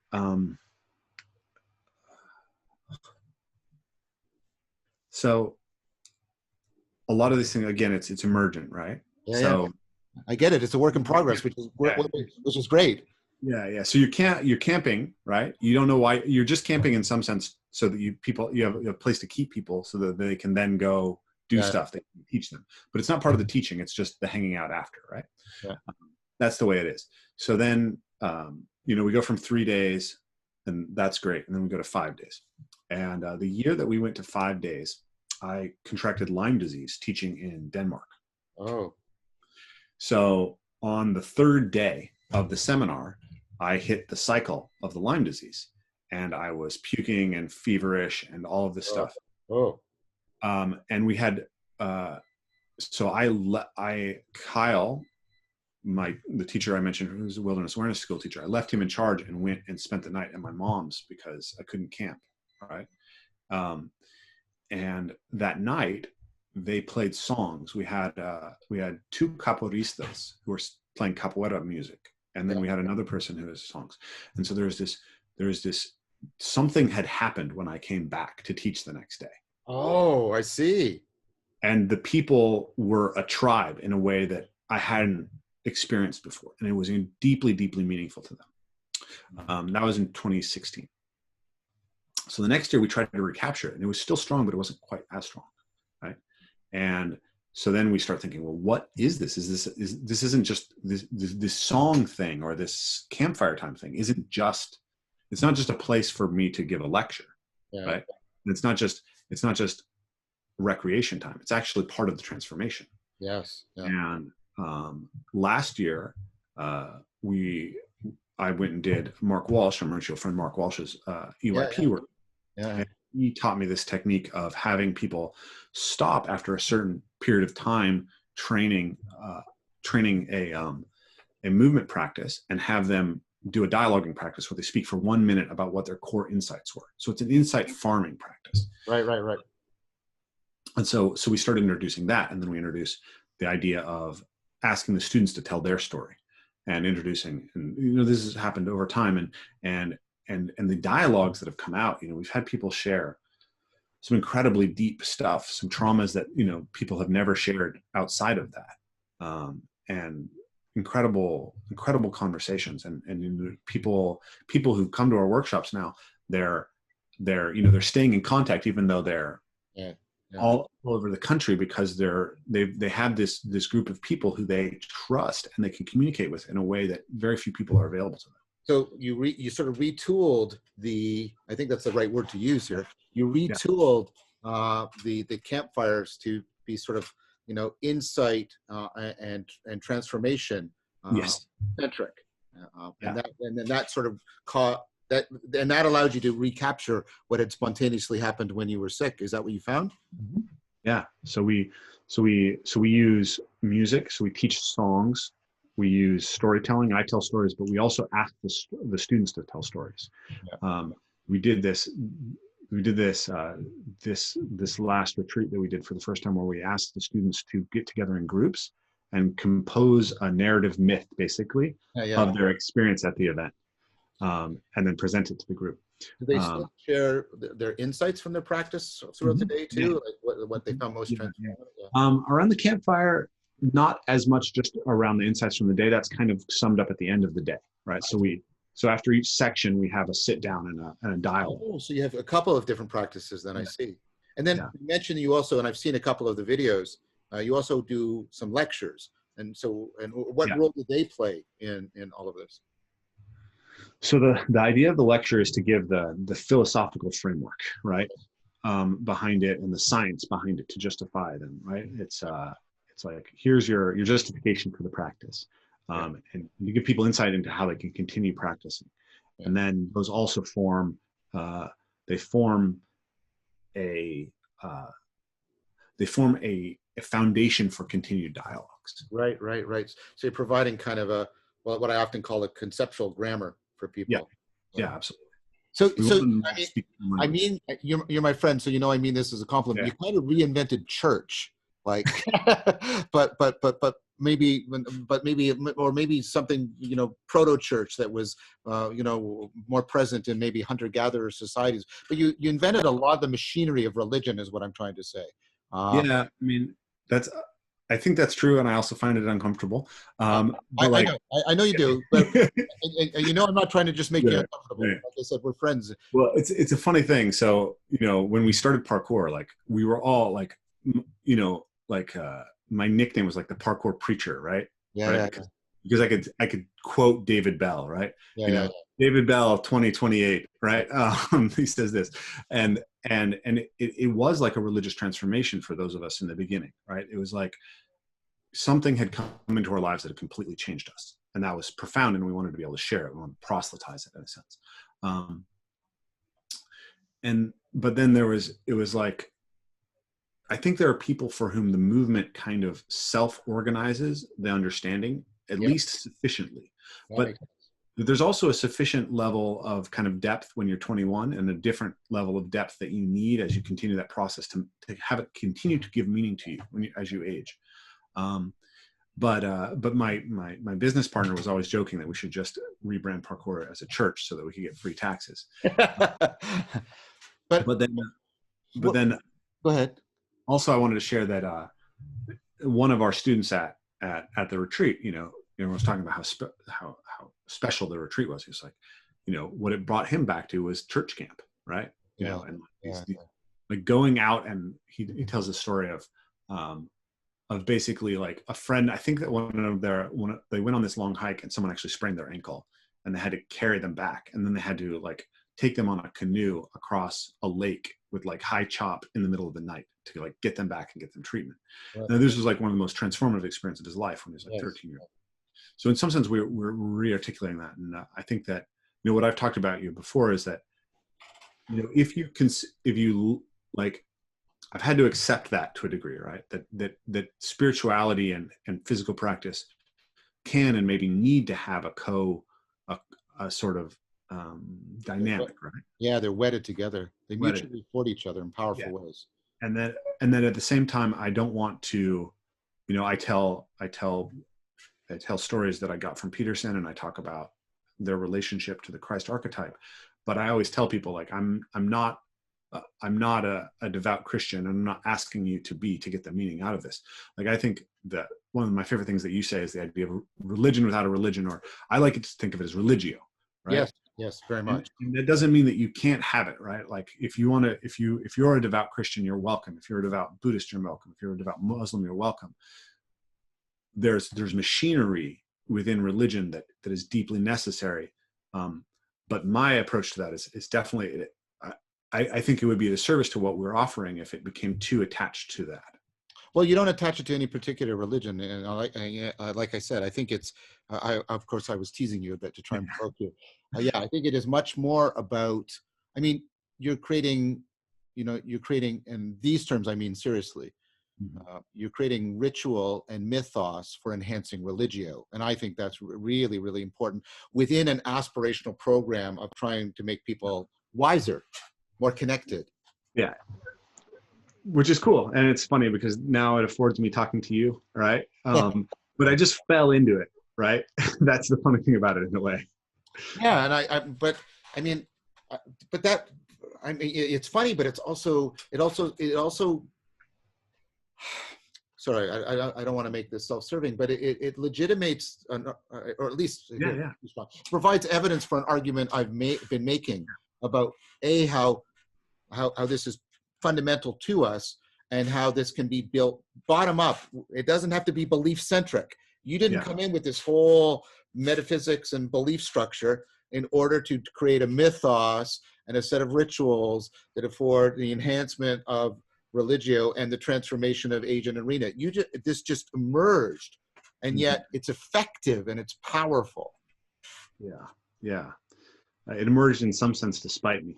Speaker 2: so a lot of these things, again, it's emergent, right?
Speaker 1: Yeah,
Speaker 2: so
Speaker 1: yeah. I get it. It's a work in progress, which is great.
Speaker 2: Yeah. So you're camping, right? You don't know why you're just camping in some sense, so that you have a place to keep people so that they can then go do stuff. They can teach them, but it's not part of the teaching. It's just the hanging out after, right?
Speaker 1: Yeah.
Speaker 2: That's the way it is. So then, we go from 3 days, and that's great. And then we go to 5 days. And the year that we went to 5 days, I contracted Lyme disease teaching in Denmark.
Speaker 1: Oh.
Speaker 2: So on the 3rd day of the seminar, I hit the cycle of the Lyme disease, and I was puking and feverish and all of this stuff.
Speaker 1: Oh.
Speaker 2: And we had, Kyle, the teacher I mentioned, who was a wilderness awareness school teacher, I left him in charge and went and spent the night at my mom's because I couldn't camp. Right. And that night they played songs. We had 2 capoeiristas who were playing capoeira music. And then we had another person who was songs. And so there was this, something had happened when I came back to teach the next day.
Speaker 1: Oh, I see.
Speaker 2: And the people were a tribe in a way that I hadn't experienced before. And it was deeply, deeply meaningful to them. That was in 2016. So the next year we tried to recapture it, and it was still strong, but it wasn't quite as strong. Right. And so then we start thinking, well, what is this? This isn't just this song thing or this campfire time thing. It's not just a place for me to give a lecture. Yeah. Right. And it's not just recreation time. It's actually part of the transformation.
Speaker 1: Yes. Yeah.
Speaker 2: And last year, I went and did Mark Walsh, our mutual friend Mark Walsh's EYP work.
Speaker 1: Yeah.
Speaker 2: And he taught me this technique of having people stop after a certain period of time training a movement practice and have them do a dialoguing practice where they speak for 1 minute about what their core insights were. So it's an insight farming practice.
Speaker 1: Right.
Speaker 2: And so we started introducing that, and then we introduced the idea of asking the students to tell their story and introducing, and this has happened over time, and the dialogues that have come out, we've had people share some incredibly deep stuff, some traumas that, people have never shared outside of that. And incredible conversations, and people who come to our workshops now, they're staying in contact, even though they're all over the country, because they have this group of people who they trust and they can communicate with in a way that very few people are available to them.
Speaker 1: So you sort of retooled I think that's the right word to use here. You retooled the campfires to be sort of, insight and transformation centric. And then that sort of and that allowed you to recapture what had spontaneously happened when you were sick. Is that what you found?
Speaker 2: Mm-hmm. Yeah. So we use music. So we teach songs. We use storytelling. I tell stories, but we also ask the students to tell stories. Yeah. We did this last retreat that we did for the first time, where we asked the students to get together in groups and compose a narrative myth, basically, of their experience at the event. and then present it to the group.
Speaker 1: Do they still share their insights from their practice throughout the day too?
Speaker 2: Yeah.
Speaker 1: Like what they found most transformative?
Speaker 2: Around the campfire, not as much just around the insights from the day. That's kind of summed up at the end of the day, right? So after each section, we have a sit down and a dialogue.
Speaker 1: Oh, so you have a couple of different practices then, I see. And then you mentioned you also, and I've seen a couple of the videos, you also do some lectures. And what role do they play in all of this?
Speaker 2: So the idea of the lecture is to give the philosophical framework, right, behind it, and the science behind it to justify them, right? It's like, here's your justification for the practice, and you give people insight into how they can continue practicing, and then those also form a foundation for continued dialogues.
Speaker 1: Right. So you're providing kind of what I often call a conceptual grammar for people.
Speaker 2: Yeah, absolutely.
Speaker 1: So I mean, you're my friend, so I mean this as a compliment. You kind of reinvented church, like, but maybe something proto church that was more present in maybe hunter-gatherer societies. But you invented a lot of the machinery of religion, is what I'm trying to say.
Speaker 2: I mean, I think that's true, and I also find it uncomfortable.
Speaker 1: I know you do, but I'm not trying to just make you uncomfortable. Like I said, we're friends.
Speaker 2: Well, it's a funny thing. So when we started parkour, like we were all like, my nickname was like the parkour preacher, right? Because I could quote David Bell, right? David Bell, 2028, right? He says this, and it was like a religious transformation for those of us in the beginning, right? It was like something had come into our lives that had completely changed us, and that was profound, and we wanted to be able to share it. We wanted to proselytize it in a sense. But then it was like, I think there are people for whom the movement kind of self-organizes the understanding, at least sufficiently. But there's also a sufficient level of kind of depth when you're 21, and a different level of depth that you need as you continue that process to have it continue to give meaning to you as you age. But my business partner was always joking that we should just rebrand parkour as a church so that we could get free taxes. but then
Speaker 1: go ahead.
Speaker 2: Also, I wanted to share that one of our students at the retreat, everyone was talking about how special the retreat was. He was like, what it brought him back to was church camp, right? Like going out, and he tells a story of basically like a friend. I think that they went on this long hike, and someone actually sprained their ankle, and they had to carry them back, and then they had to like take them on a canoe across a lake with like high chop in the middle of the night to like get them back and get them treatment. Right. Now, this was like one of the most transformative experiences of his life when he was like 13 years old. So in some sense, we're re-articulating that. And I think that, what I've talked about you before is that, if you like, I've had to accept that to a degree, right? That spirituality and physical practice can and maybe need to have a sort of dynamic, right?
Speaker 1: Yeah, they're wedded together. They mutually support each other in powerful ways.
Speaker 2: And then at the same time, I don't want to, I tell stories that I got from Peterson, and I talk about their relationship to the Christ archetype. But I always tell people, like, I'm not a devout Christian. I'm not asking you to get the meaning out of this. Like, I think that one of my favorite things that you say is the idea of religion without a religion, or I like it to think of it as religio, right?
Speaker 1: Yes, very much.
Speaker 2: And that doesn't mean that you can't have it, right? Like, if you're a devout Christian, you're welcome. If you're a devout Buddhist, you're welcome. If you're a devout Muslim, you're welcome. There's machinery within religion that is deeply necessary. But my approach to that is definitely, I think it would be a disservice to what we're offering if it became too attached to that.
Speaker 1: Well, you don't attach it to any particular religion, and like I said, I think it's. Of course, I was teasing you a bit to try and provoke you. I think it is much more about. I mean, you're creating, in these terms, I mean seriously. You're creating ritual and mythos for enhancing religio, and I think that's really, really important within an aspirational program of trying to make people wiser, more connected.
Speaker 2: Yeah. Which is cool. And it's funny because now it affords me talking to you, right? But I just fell into it, right? That's the funny thing about it in a way.
Speaker 1: Yeah, and but I mean, uh, but that, I mean, it's funny, but it also. Sorry, I don't want to make this self-serving, but it legitimates, or at least
Speaker 2: Yeah,
Speaker 1: here,
Speaker 2: yeah,
Speaker 1: provides evidence for an argument I've been making about how this is fundamental to us and how this can be built bottom up. It doesn't have to be belief centric. You didn't
Speaker 2: yeah.
Speaker 1: come in with this whole metaphysics and belief structure in order to create a mythos and a set of rituals that afford the enhancement of religio and the transformation of age and arena. This just emerged, and
Speaker 2: Mhm.
Speaker 1: yet it's effective and it's powerful.
Speaker 2: Yeah, yeah. It emerged in some sense despite me.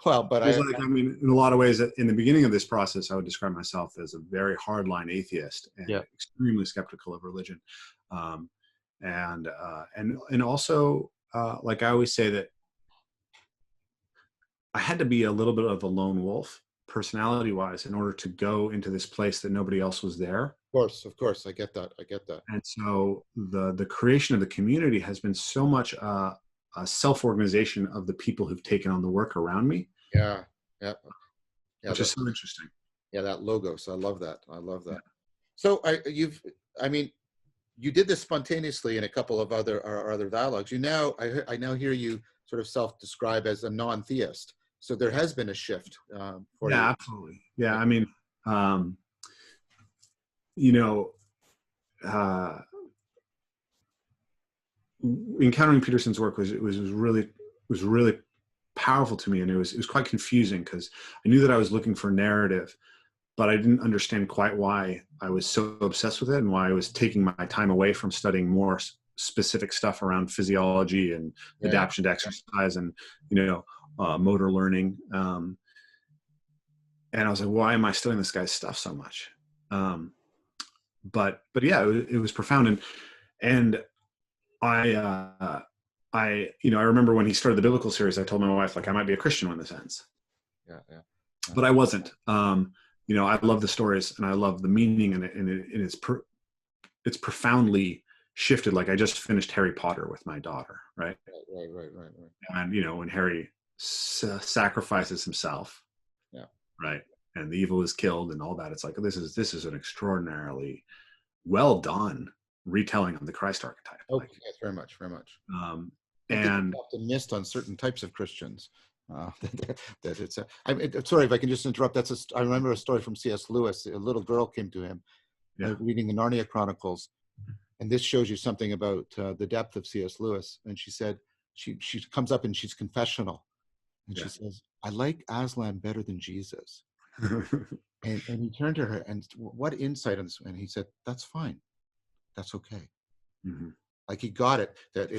Speaker 1: Well, but
Speaker 2: Because, like, I mean, in a lot of ways, in the beginning of this process, I would describe myself as a very hardline atheist and
Speaker 1: yeah,
Speaker 2: extremely skeptical of religion, um, and also, like I always say that I had to be a little bit of a lone wolf, personality-wise, in order to go into this place that nobody else was there.
Speaker 1: of course, I get that, I get that.
Speaker 2: And so the creation of the community has been so much a self-organization of the people who've taken on the work around me,
Speaker 1: Yeah, yeah, yeah.
Speaker 2: which is so interesting.
Speaker 1: Yeah, that logos. I love that. I love
Speaker 2: Yeah.
Speaker 1: that. So I mean, you did this spontaneously in a couple of other dialogues. I now hear you sort of self-describe as a non-theist. So there has been a shift for you.
Speaker 2: Yeah, absolutely. Yeah, I mean, um, you know, uh, encountering Peterson's work was really powerful to me, and it was quite confusing because I knew that I was looking for narrative, but I didn't understand quite why I was so obsessed with it and why I was taking my time away from studying more specific stuff around physiology and
Speaker 1: Yeah,
Speaker 2: adaptation to exercise and motor learning. And I was like, why am I studying this guy's stuff so much? But yeah, it was profound, and I I remember when he started the biblical series, I told my wife, like, I might be a Christian when this ends,
Speaker 1: yeah, yeah.
Speaker 2: but I wasn't. I love the stories and I love the meaning, it's profoundly shifted. Like, I just finished Harry Potter with my daughter, right?
Speaker 1: Right.
Speaker 2: And when Harry sacrifices himself,
Speaker 1: Yeah.
Speaker 2: right, and the evil is killed and all that, it's like, this is an extraordinarily well done retelling of the Christ archetype.
Speaker 1: Okay,
Speaker 2: Like,
Speaker 1: yes, very much, very much. I think it's
Speaker 2: and
Speaker 1: often missed on certain types of Christians. That it's. Sorry if I can just interrupt. I remember a story from C.S. Lewis. A little girl came to him,
Speaker 2: yeah,
Speaker 1: reading the Narnia Chronicles, and this shows you something about the depth of C.S. Lewis. And she said, she comes up and she's confessional, and
Speaker 2: yeah.
Speaker 1: she says, "I like Aslan better than Jesus." And he turned to her and, what insight on this? And he said, "That's fine. That's okay."
Speaker 2: Mhm.
Speaker 1: Like, he got it, that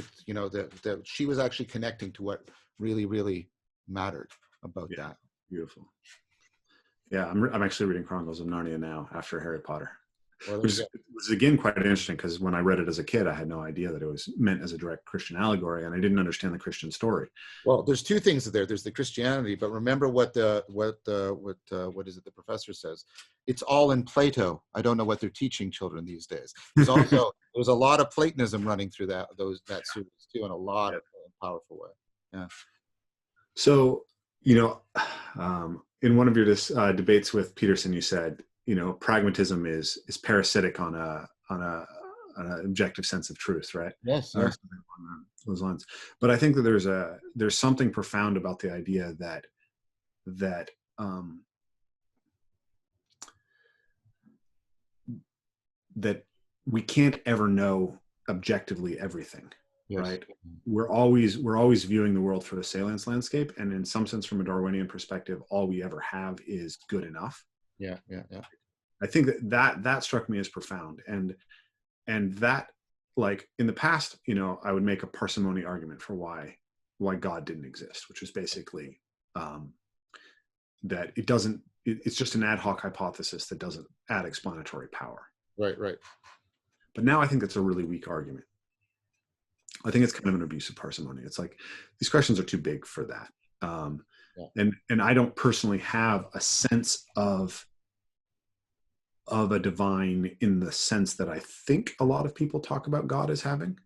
Speaker 1: that she was actually connecting to what really mattered about
Speaker 2: Yeah,
Speaker 1: that.
Speaker 2: beautiful. Yeah, I'm actually reading Chronicles of Narnia now after Harry Potter,
Speaker 1: Well, there
Speaker 2: which
Speaker 1: you go.
Speaker 2: was again quite interesting because when I read it as a kid, I had no idea that it was meant as a direct Christian allegory, and I didn't understand the Christian story.
Speaker 1: Well, there's two things there. There's the Christianity, but remember what is it the professor says? It's all in Plato. I don't know what they're teaching children these days. There's a lot of Platonism running through that series too, in a lot
Speaker 2: Yeah.
Speaker 1: of powerful way. Yeah.
Speaker 2: So, you know, in one of your debates with Peterson, you said, pragmatism is parasitic on an objective sense of truth, right?
Speaker 1: Yes.
Speaker 2: Or
Speaker 1: Yes.
Speaker 2: something along those lines. But I think that there's something profound about the idea that that we can't ever know objectively everything,
Speaker 1: Yes.
Speaker 2: right? We're always viewing the world through a salience landscape, and in some sense, from a Darwinian perspective, all we ever have is good enough.
Speaker 1: Yeah.
Speaker 2: I think that struck me as profound, and that, like, in the past, I would make a parsimony argument for why God didn't exist, which was basically that it's just an ad hoc hypothesis that doesn't add explanatory power.
Speaker 1: Right.
Speaker 2: But now I think it's a really weak argument. I think it's kind of an abuse of parsimony. It's like, these questions are too big for that.
Speaker 1: Yeah.
Speaker 2: And I don't personally have a sense of a divine in the sense that I think a lot of people talk about God as having,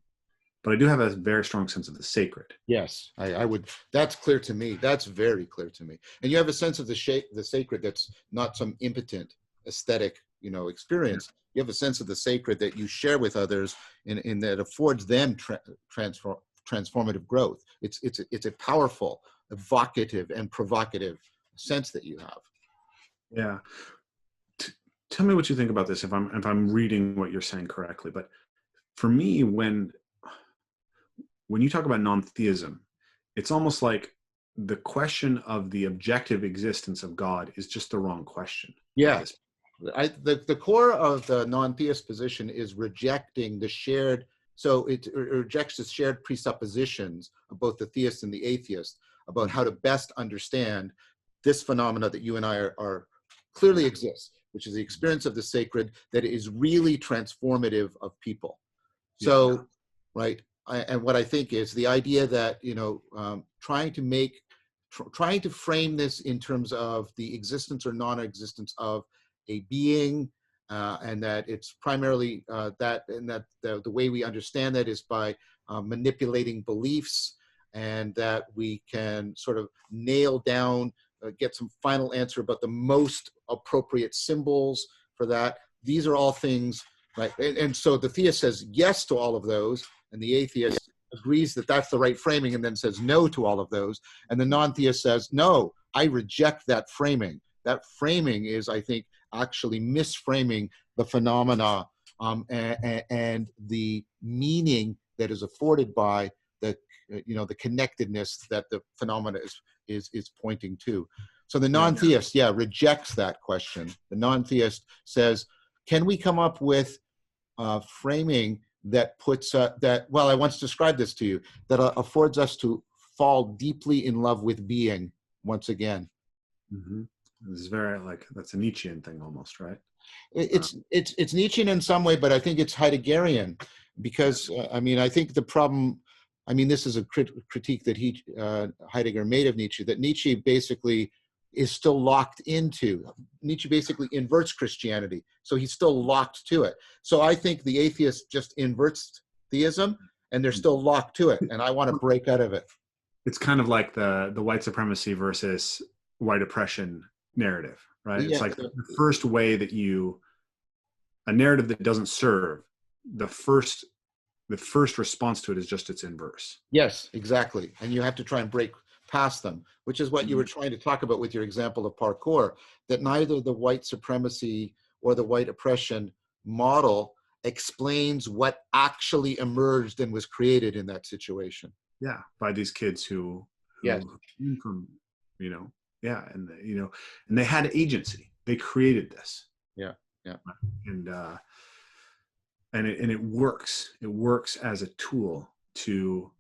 Speaker 2: but I do have a very strong sense of the sacred.
Speaker 1: Yes, I would. That's clear to me. That's very clear to me. And you have a sense of the sacred that's not some impotent aesthetic, experience. You have a sense of the sacred that you share with others, in that affords them transformative growth. It's a powerful, evocative, and provocative sense that you have.
Speaker 2: Yeah. Tell me what you think about this, if I'm reading what you're saying correctly. But for me, when you talk about non-theism, it's almost like the question of the objective existence of God is just the wrong question.
Speaker 1: Yeah. The core of the non-theist position is rejecting the shared, so it rejects the shared presuppositions of both the theist and the atheist about how to best understand this phenomena that you and I are clearly exists, which is the experience of the sacred that is really transformative of people. So, right, and what I think is the idea that, trying to frame this in terms of the existence or non-existence of a being, and that it's primarily that the way we understand that is by manipulating beliefs, and that we can sort of nail down, get some final answer about the most appropriate symbols for that. These are all things, right? And so the theist says yes to all of those, and the atheist agrees that that's the right framing and then says no to all of those. And the non-theist says, no, I reject that framing. That framing is, I think, actually misframing the phenomena, and the meaning that is afforded by the connectedness that the phenomena is pointing to. So the non-theist, rejects that question. The non-theist says, can we come up with framing that puts I once described this to you, that affords us to fall deeply in love with being once again.
Speaker 2: Mm-hmm. This is very that's a Nietzschean thing almost, right?
Speaker 1: It's Nietzschean in some way, but I think it's Heideggerian, because I think the problem, this is a critique that Heidegger made of Nietzsche, that Nietzsche basically is still locked into. Nietzsche basically inverts Christianity, so he's still locked to it. So I think the atheist just inverts theism, and they're still locked to it, and I want to break out of it.
Speaker 2: It's kind of like the white supremacy versus white oppression narrative, right? It's like the first way that a narrative that doesn't serve, the first response to it is just its inverse.
Speaker 1: Yes, exactly. And you have to try and break past them, which is what you were trying to talk about with your example of parkour, that neither the white supremacy or the white oppression model explains what actually emerged and was created in that situation.
Speaker 2: Yeah, by these kids who came from, and they had agency. They created this.
Speaker 1: Yeah.
Speaker 2: And it works. It works as a tool to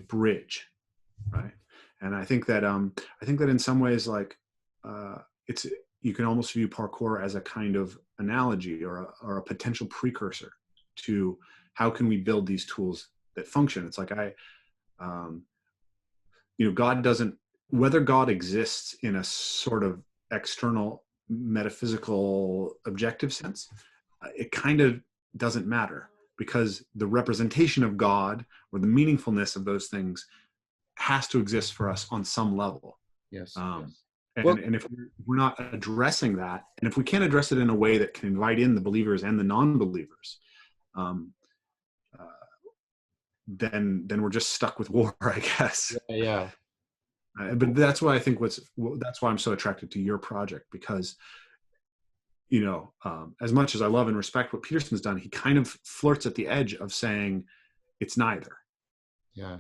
Speaker 2: bridge, right? And I think that in some ways, you can almost view parkour as a kind of analogy or a potential precursor to how can we build these tools that function. It's like God doesn't, whether God exists in a sort of external metaphysical objective sense, it kind of doesn't matter, because the representation of God or the meaningfulness of those things has to exist for us on some level.
Speaker 1: Yes.
Speaker 2: And if we're not addressing that, and if we can't address it in a way that can invite in the believers and the non-believers, then we're just stuck with war, I guess.
Speaker 1: Yeah.
Speaker 2: But that's why I think that's why I'm so attracted to your project, because as much as I love and respect what Peterson's done, he kind of flirts at the edge of saying it's neither.
Speaker 1: Yeah.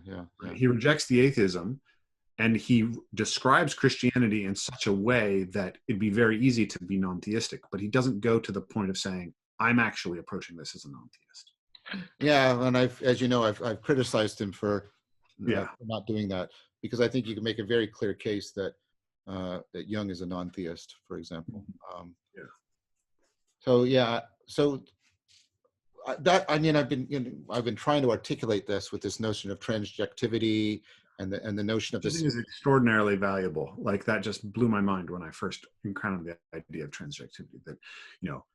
Speaker 2: He rejects the atheism, and he describes Christianity in such a way that it'd be very easy to be non-theistic, but he doesn't go to the point of saying, I'm actually approaching this as a non-theist.
Speaker 1: Yeah, and I've criticized him for not doing that, because I think you can make a very clear case that Jung is a non-theist, for example. I've been trying to articulate this with this notion of transjectivity and the notion of this.
Speaker 2: This is extraordinarily valuable. Like, that just blew my mind when I first encountered the idea of transjectivity. That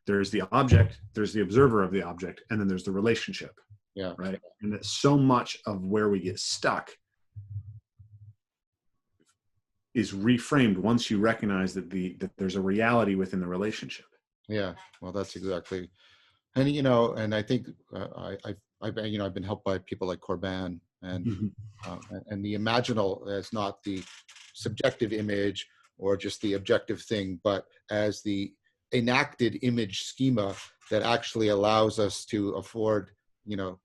Speaker 2: there's the object, there's the observer of the object, and then there's the relationship.
Speaker 1: Yeah.
Speaker 2: right? And that so much of where we get stuck is reframed once you recognize that that there's a reality within the relationship.
Speaker 1: Yeah. Well, that's exactly. And, you know, and I think I've been helped by people like Corban, and the imaginal as not the subjective image or just the objective thing, but as the enacted image schema that actually allows us to afford, you know,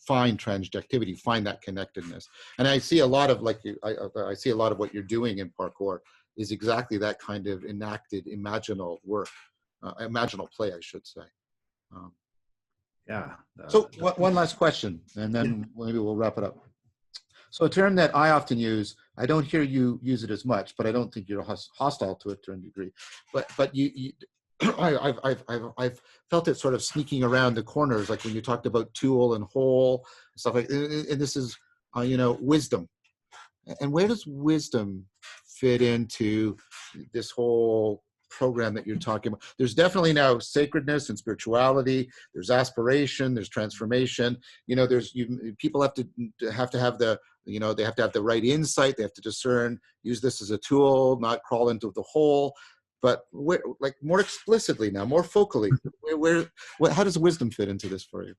Speaker 1: find transjectivity, find that connectedness. And I see a lot of I see a lot of what you're doing in parkour is exactly that kind of enacted imaginal work, imaginal play, I should say.
Speaker 2: Yeah.
Speaker 1: So one last question, and then maybe we'll wrap it up. So a term that I often use, I don't hear you use it as much, but I don't think you're hostile to it to a degree. But I've felt it sort of sneaking around the corners, like when you talked about tool and whole and stuff like. And this is, you know, wisdom. And where does wisdom fit into this whole program that you're talking about? There's definitely now sacredness and spirituality. There's aspiration. There's transformation. You know, people have to have the, you know, they have to have the right insight. They have to discern, use this as a tool, not crawl into the hole. But like more explicitly now, more focally, how does wisdom fit into this for you?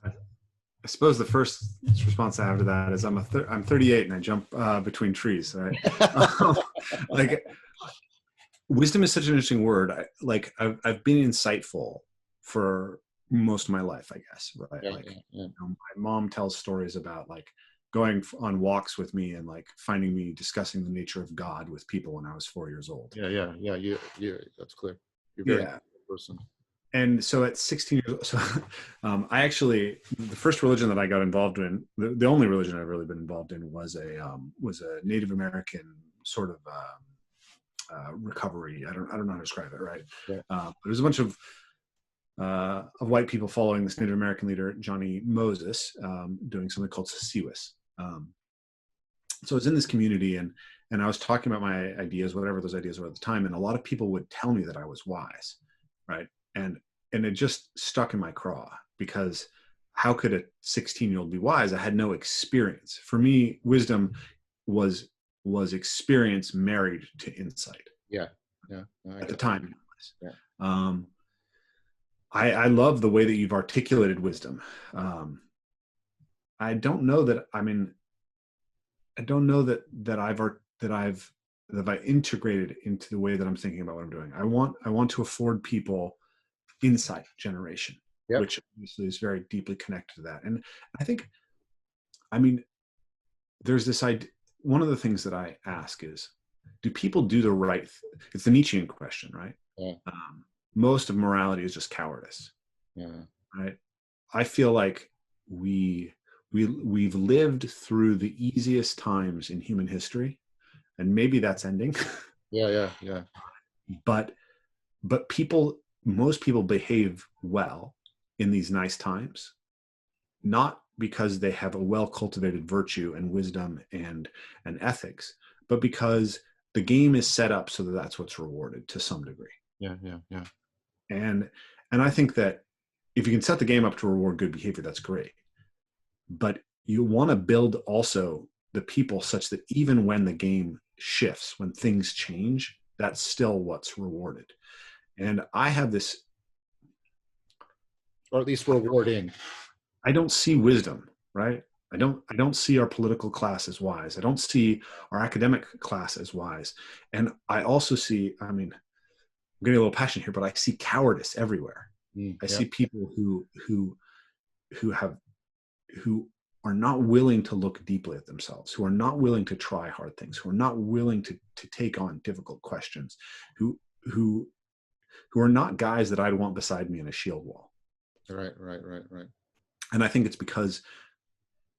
Speaker 2: I suppose the first response I have to that is I'm 38 and I jump between trees. Right? Like, wisdom is such an interesting word. I've been insightful for most of my life, I guess. Right?
Speaker 1: Yeah,
Speaker 2: like,
Speaker 1: yeah.
Speaker 2: You know, my mom tells stories about like going on walks with me and like finding me discussing the nature of God with people when I was 4 years old.
Speaker 1: Yeah. You that's clear. You're very good person.
Speaker 2: And so at 16 years old, so I actually, the first religion that I got involved in, the only religion I've really been involved in was a Native American sort of recovery. I don't know how to describe it, right?
Speaker 1: Yeah.
Speaker 2: There was a bunch of white people following this Native American leader, Johnny Moses, doing something called Sasiwas. So I was in this community and I was talking about my ideas, whatever those ideas were at the time. And a lot of people would tell me that I was wise, right? And it just stuck in my craw, because how could a 16-year-old be wise? I had no experience. For me, wisdom was experience married to insight.
Speaker 1: Yeah.
Speaker 2: At the time.
Speaker 1: Yeah.
Speaker 2: I love the way that you've articulated wisdom. I don't know that, I've integrated into the way that I'm thinking about what I'm doing. I want to afford people insight generation, which obviously is very deeply connected to that. And I think, there's this idea. One of the things that I ask is, do people do the right it's the Nietzschean question, right?
Speaker 1: Yeah.
Speaker 2: Most of morality is just cowardice.
Speaker 1: Yeah.
Speaker 2: Right. I feel like we've lived through the easiest times in human history, and maybe that's ending.
Speaker 1: Yeah.
Speaker 2: But most people behave well in these nice times, not because they have a well-cultivated virtue and wisdom and ethics, but because the game is set up so that that's what's rewarded to some degree.
Speaker 1: Yeah.
Speaker 2: And I think that if you can set the game up to reward good behavior, that's great. But you want to build also the people such that even when the game shifts, when things change, that's still what's rewarded. And I have this,
Speaker 1: or at least rewarding.
Speaker 2: I don't see wisdom, right? I don't see our political class as wise. I don't see our academic class as wise. And I also see, I'm getting a little passionate here, but I see cowardice everywhere. I see people who are not willing to look deeply at themselves, who are not willing to try hard things, who are not willing to take on difficult questions, who are not guys that I'd want beside me in a shield wall.
Speaker 1: Right.
Speaker 2: And I think it's because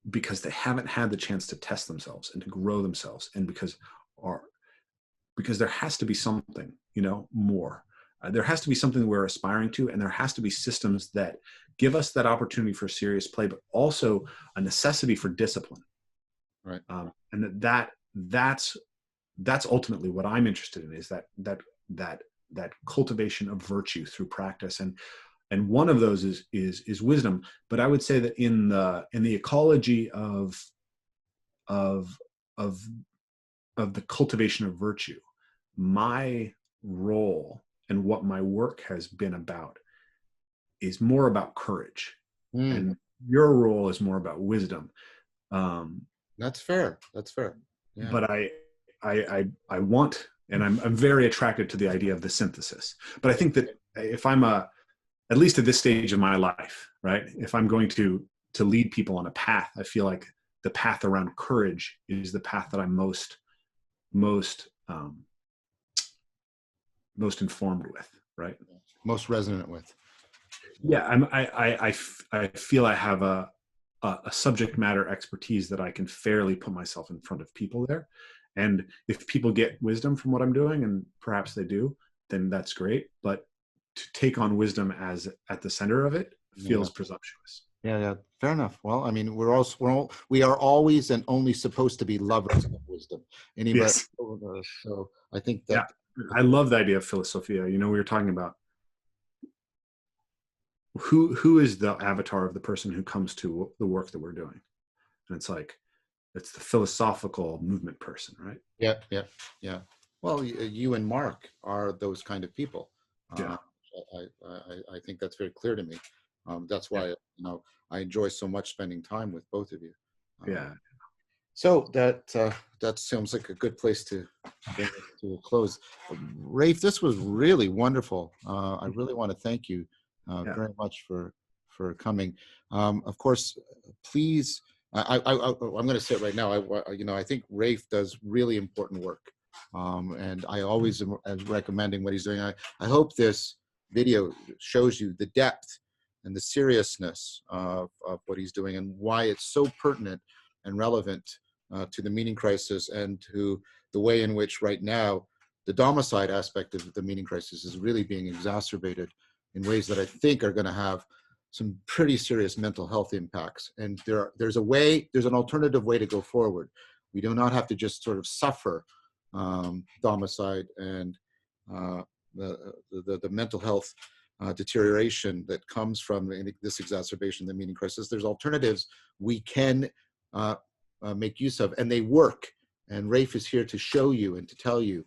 Speaker 2: they haven't had the chance to test themselves and to grow themselves, and because there has to be something, more. There has to be something we're aspiring to, and there has to be systems that give us that opportunity for serious play, but also a necessity for discipline.
Speaker 1: Right.
Speaker 2: And that's ultimately what I'm interested in, is that cultivation of virtue through practice. And and one of those is wisdom. But I would say that in the ecology of of the cultivation of virtue, my role and what my work has been about is more about courage, and your role is more about wisdom.
Speaker 1: That's fair. That's fair. Yeah.
Speaker 2: But I want, and I'm very attracted to the idea of the synthesis. But I think that if I'm at least at this stage of my life, right, if I'm going to lead people on a path, I feel like the path around courage is the path that I'm most informed with, right?
Speaker 1: Most resonant with.
Speaker 2: Yeah, I feel I have a subject matter expertise that I can fairly put myself in front of people there. And if people get wisdom from what I'm doing, and perhaps they do, then that's great. But to take on wisdom as at the center of it feels presumptuous.
Speaker 1: Yeah. Fair enough. Well, I mean, we are always and only supposed to be lovers of wisdom. Anybody?
Speaker 2: Yes.
Speaker 1: So I think that.
Speaker 2: Yeah. I love the idea of philosophia. We were talking about who is the avatar of the person who comes to the work that we're doing, and it's the philosophical movement person, right?
Speaker 1: Yeah. Well, you and Mark are those kind of people.
Speaker 2: Yeah.
Speaker 1: I think that's very clear to me. That's why I enjoy so much spending time with both of you.
Speaker 2: Yeah.
Speaker 1: So that sounds like a good place to bring it to a close. Rafe, this was really wonderful. I really want to thank you very much for coming. Of course, please. I'm going to say it right now. I think Rafe does really important work, and I always am recommending what he's doing. I hope this video shows you the depth and the seriousness of what he's doing and why it's so pertinent and relevant to the meaning crisis and to the way in which right now the domicide aspect of the meaning crisis is really being exacerbated in ways that I think are going to have some pretty serious mental health impacts. And there's an alternative way to go forward. We do not have to just sort of suffer domicide and the mental health deterioration that comes from this exacerbation of the meaning crisis. There's alternatives we can make use of, and they work. And Rafe is here to show you and to tell you,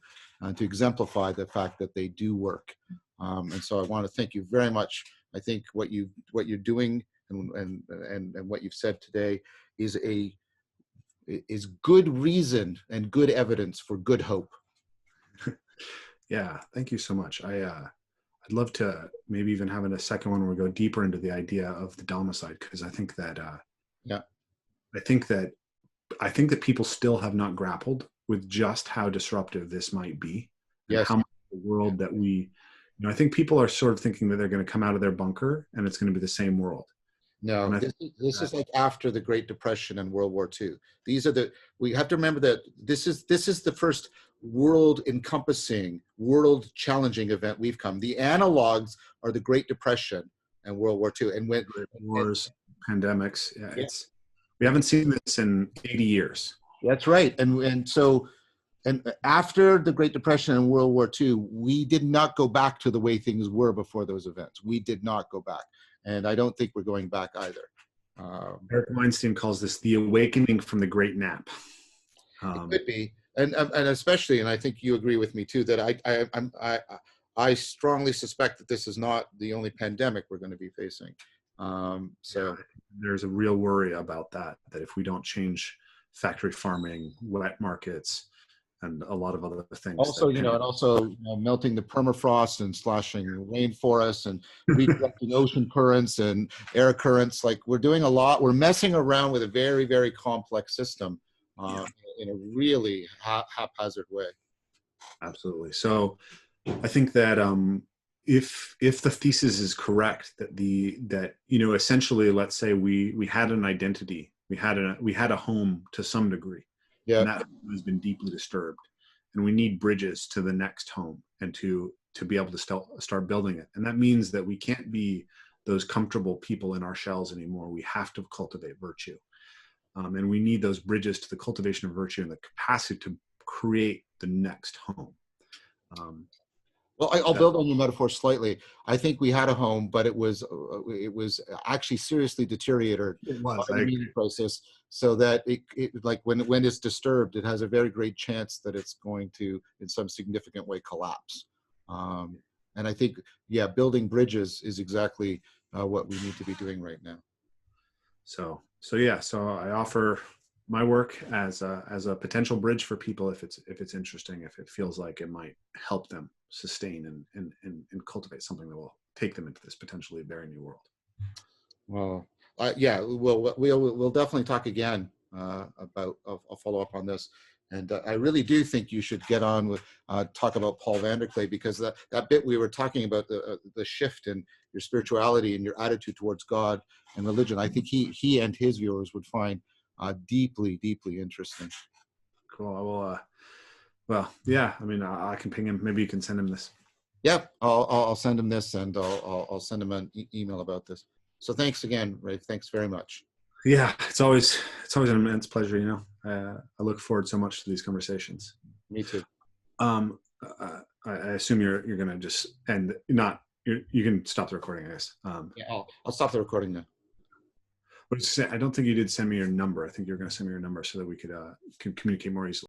Speaker 1: to exemplify the fact that they do work. And so I want to thank you very much. I think what you're doing and what you've said today is good reason and good evidence for good hope.
Speaker 2: Yeah, thank you so much. I'd love to maybe even have a second one where we go deeper into the idea of the domicide, because I think that I think that people still have not grappled with just how disruptive this might be, and how much the world that we, I think people are sort of thinking that they're going to come out of their bunker and it's going to be the same world.
Speaker 1: No, this is like after the Great Depression and World War II. We have to remember that this is the first world encompassing, world challenging event we've come. The analogs are the Great Depression and World War II. And when
Speaker 2: wars, pandemics, we haven't seen this in 80 years.
Speaker 1: That's right. And after the Great Depression and World War II, we did not go back to the way things were before those events. We did not go back. And I don't think we're going back either.
Speaker 2: Eric Weinstein calls this the awakening from the great nap.
Speaker 1: It could be. And especially, and I think you agree with me too, that I strongly suspect that this is not the only pandemic we're going to be facing.
Speaker 2: There's a real worry about that if we don't change factory farming, wet markets, and a lot of other things.
Speaker 1: Also, melting the permafrost and slashing rainforests and redirecting ocean currents and air currents. Like, we're doing a lot. We're messing around with a very, very complex system in a really haphazard way.
Speaker 2: Absolutely. So I think that if the thesis is correct, that essentially, let's say we had an identity, we had a home to some degree. Yeah. And that home has been deeply disturbed, and we need bridges to the next home and to be able to start building it. And that means that we can't be those comfortable people in our shells anymore. We have to cultivate virtue. And we need those bridges to the cultivation of virtue and the capacity to create the next home.
Speaker 1: Well, I'll
Speaker 2: Yeah,
Speaker 1: build on your metaphor slightly. I think we had a home, but it was actually seriously deteriorated
Speaker 2: it
Speaker 1: by
Speaker 2: was. I
Speaker 1: the
Speaker 2: agree.
Speaker 1: media process, so that it like when it's disturbed, it has a very great chance that it's going to, in some significant way, collapse. Um, and I think, yeah, building bridges is exactly what we need to be doing right now.
Speaker 2: So yeah, so I offer my work as a potential bridge for people if it's interesting, if it feels like it might help them sustain and cultivate something that will take them into this potentially very new world.
Speaker 1: Well, yeah, we'll definitely talk again about. I'll follow up on this, and I really do think you should get on with talk about Paul Vanderklay, because that bit we were talking about, the shift in your spirituality and your attitude towards God and religion. I think he and his viewers would find deeply interesting.
Speaker 2: Cool. I will. Well, yeah. I mean, I can ping him. Maybe you can send him this.
Speaker 1: Yeah, I'll send him this, and I'll send him an email about this. So thanks again, Rafe. Thanks very much.
Speaker 2: Yeah, it's always an immense pleasure. I look forward so much to these conversations.
Speaker 1: Me too.
Speaker 2: I assume you're going to just end. Not you can stop the recording, I guess.
Speaker 1: Yeah, I'll stop the recording now.
Speaker 2: But I don't think you did send me your number. I think you're going to send me your number so that we could communicate more easily.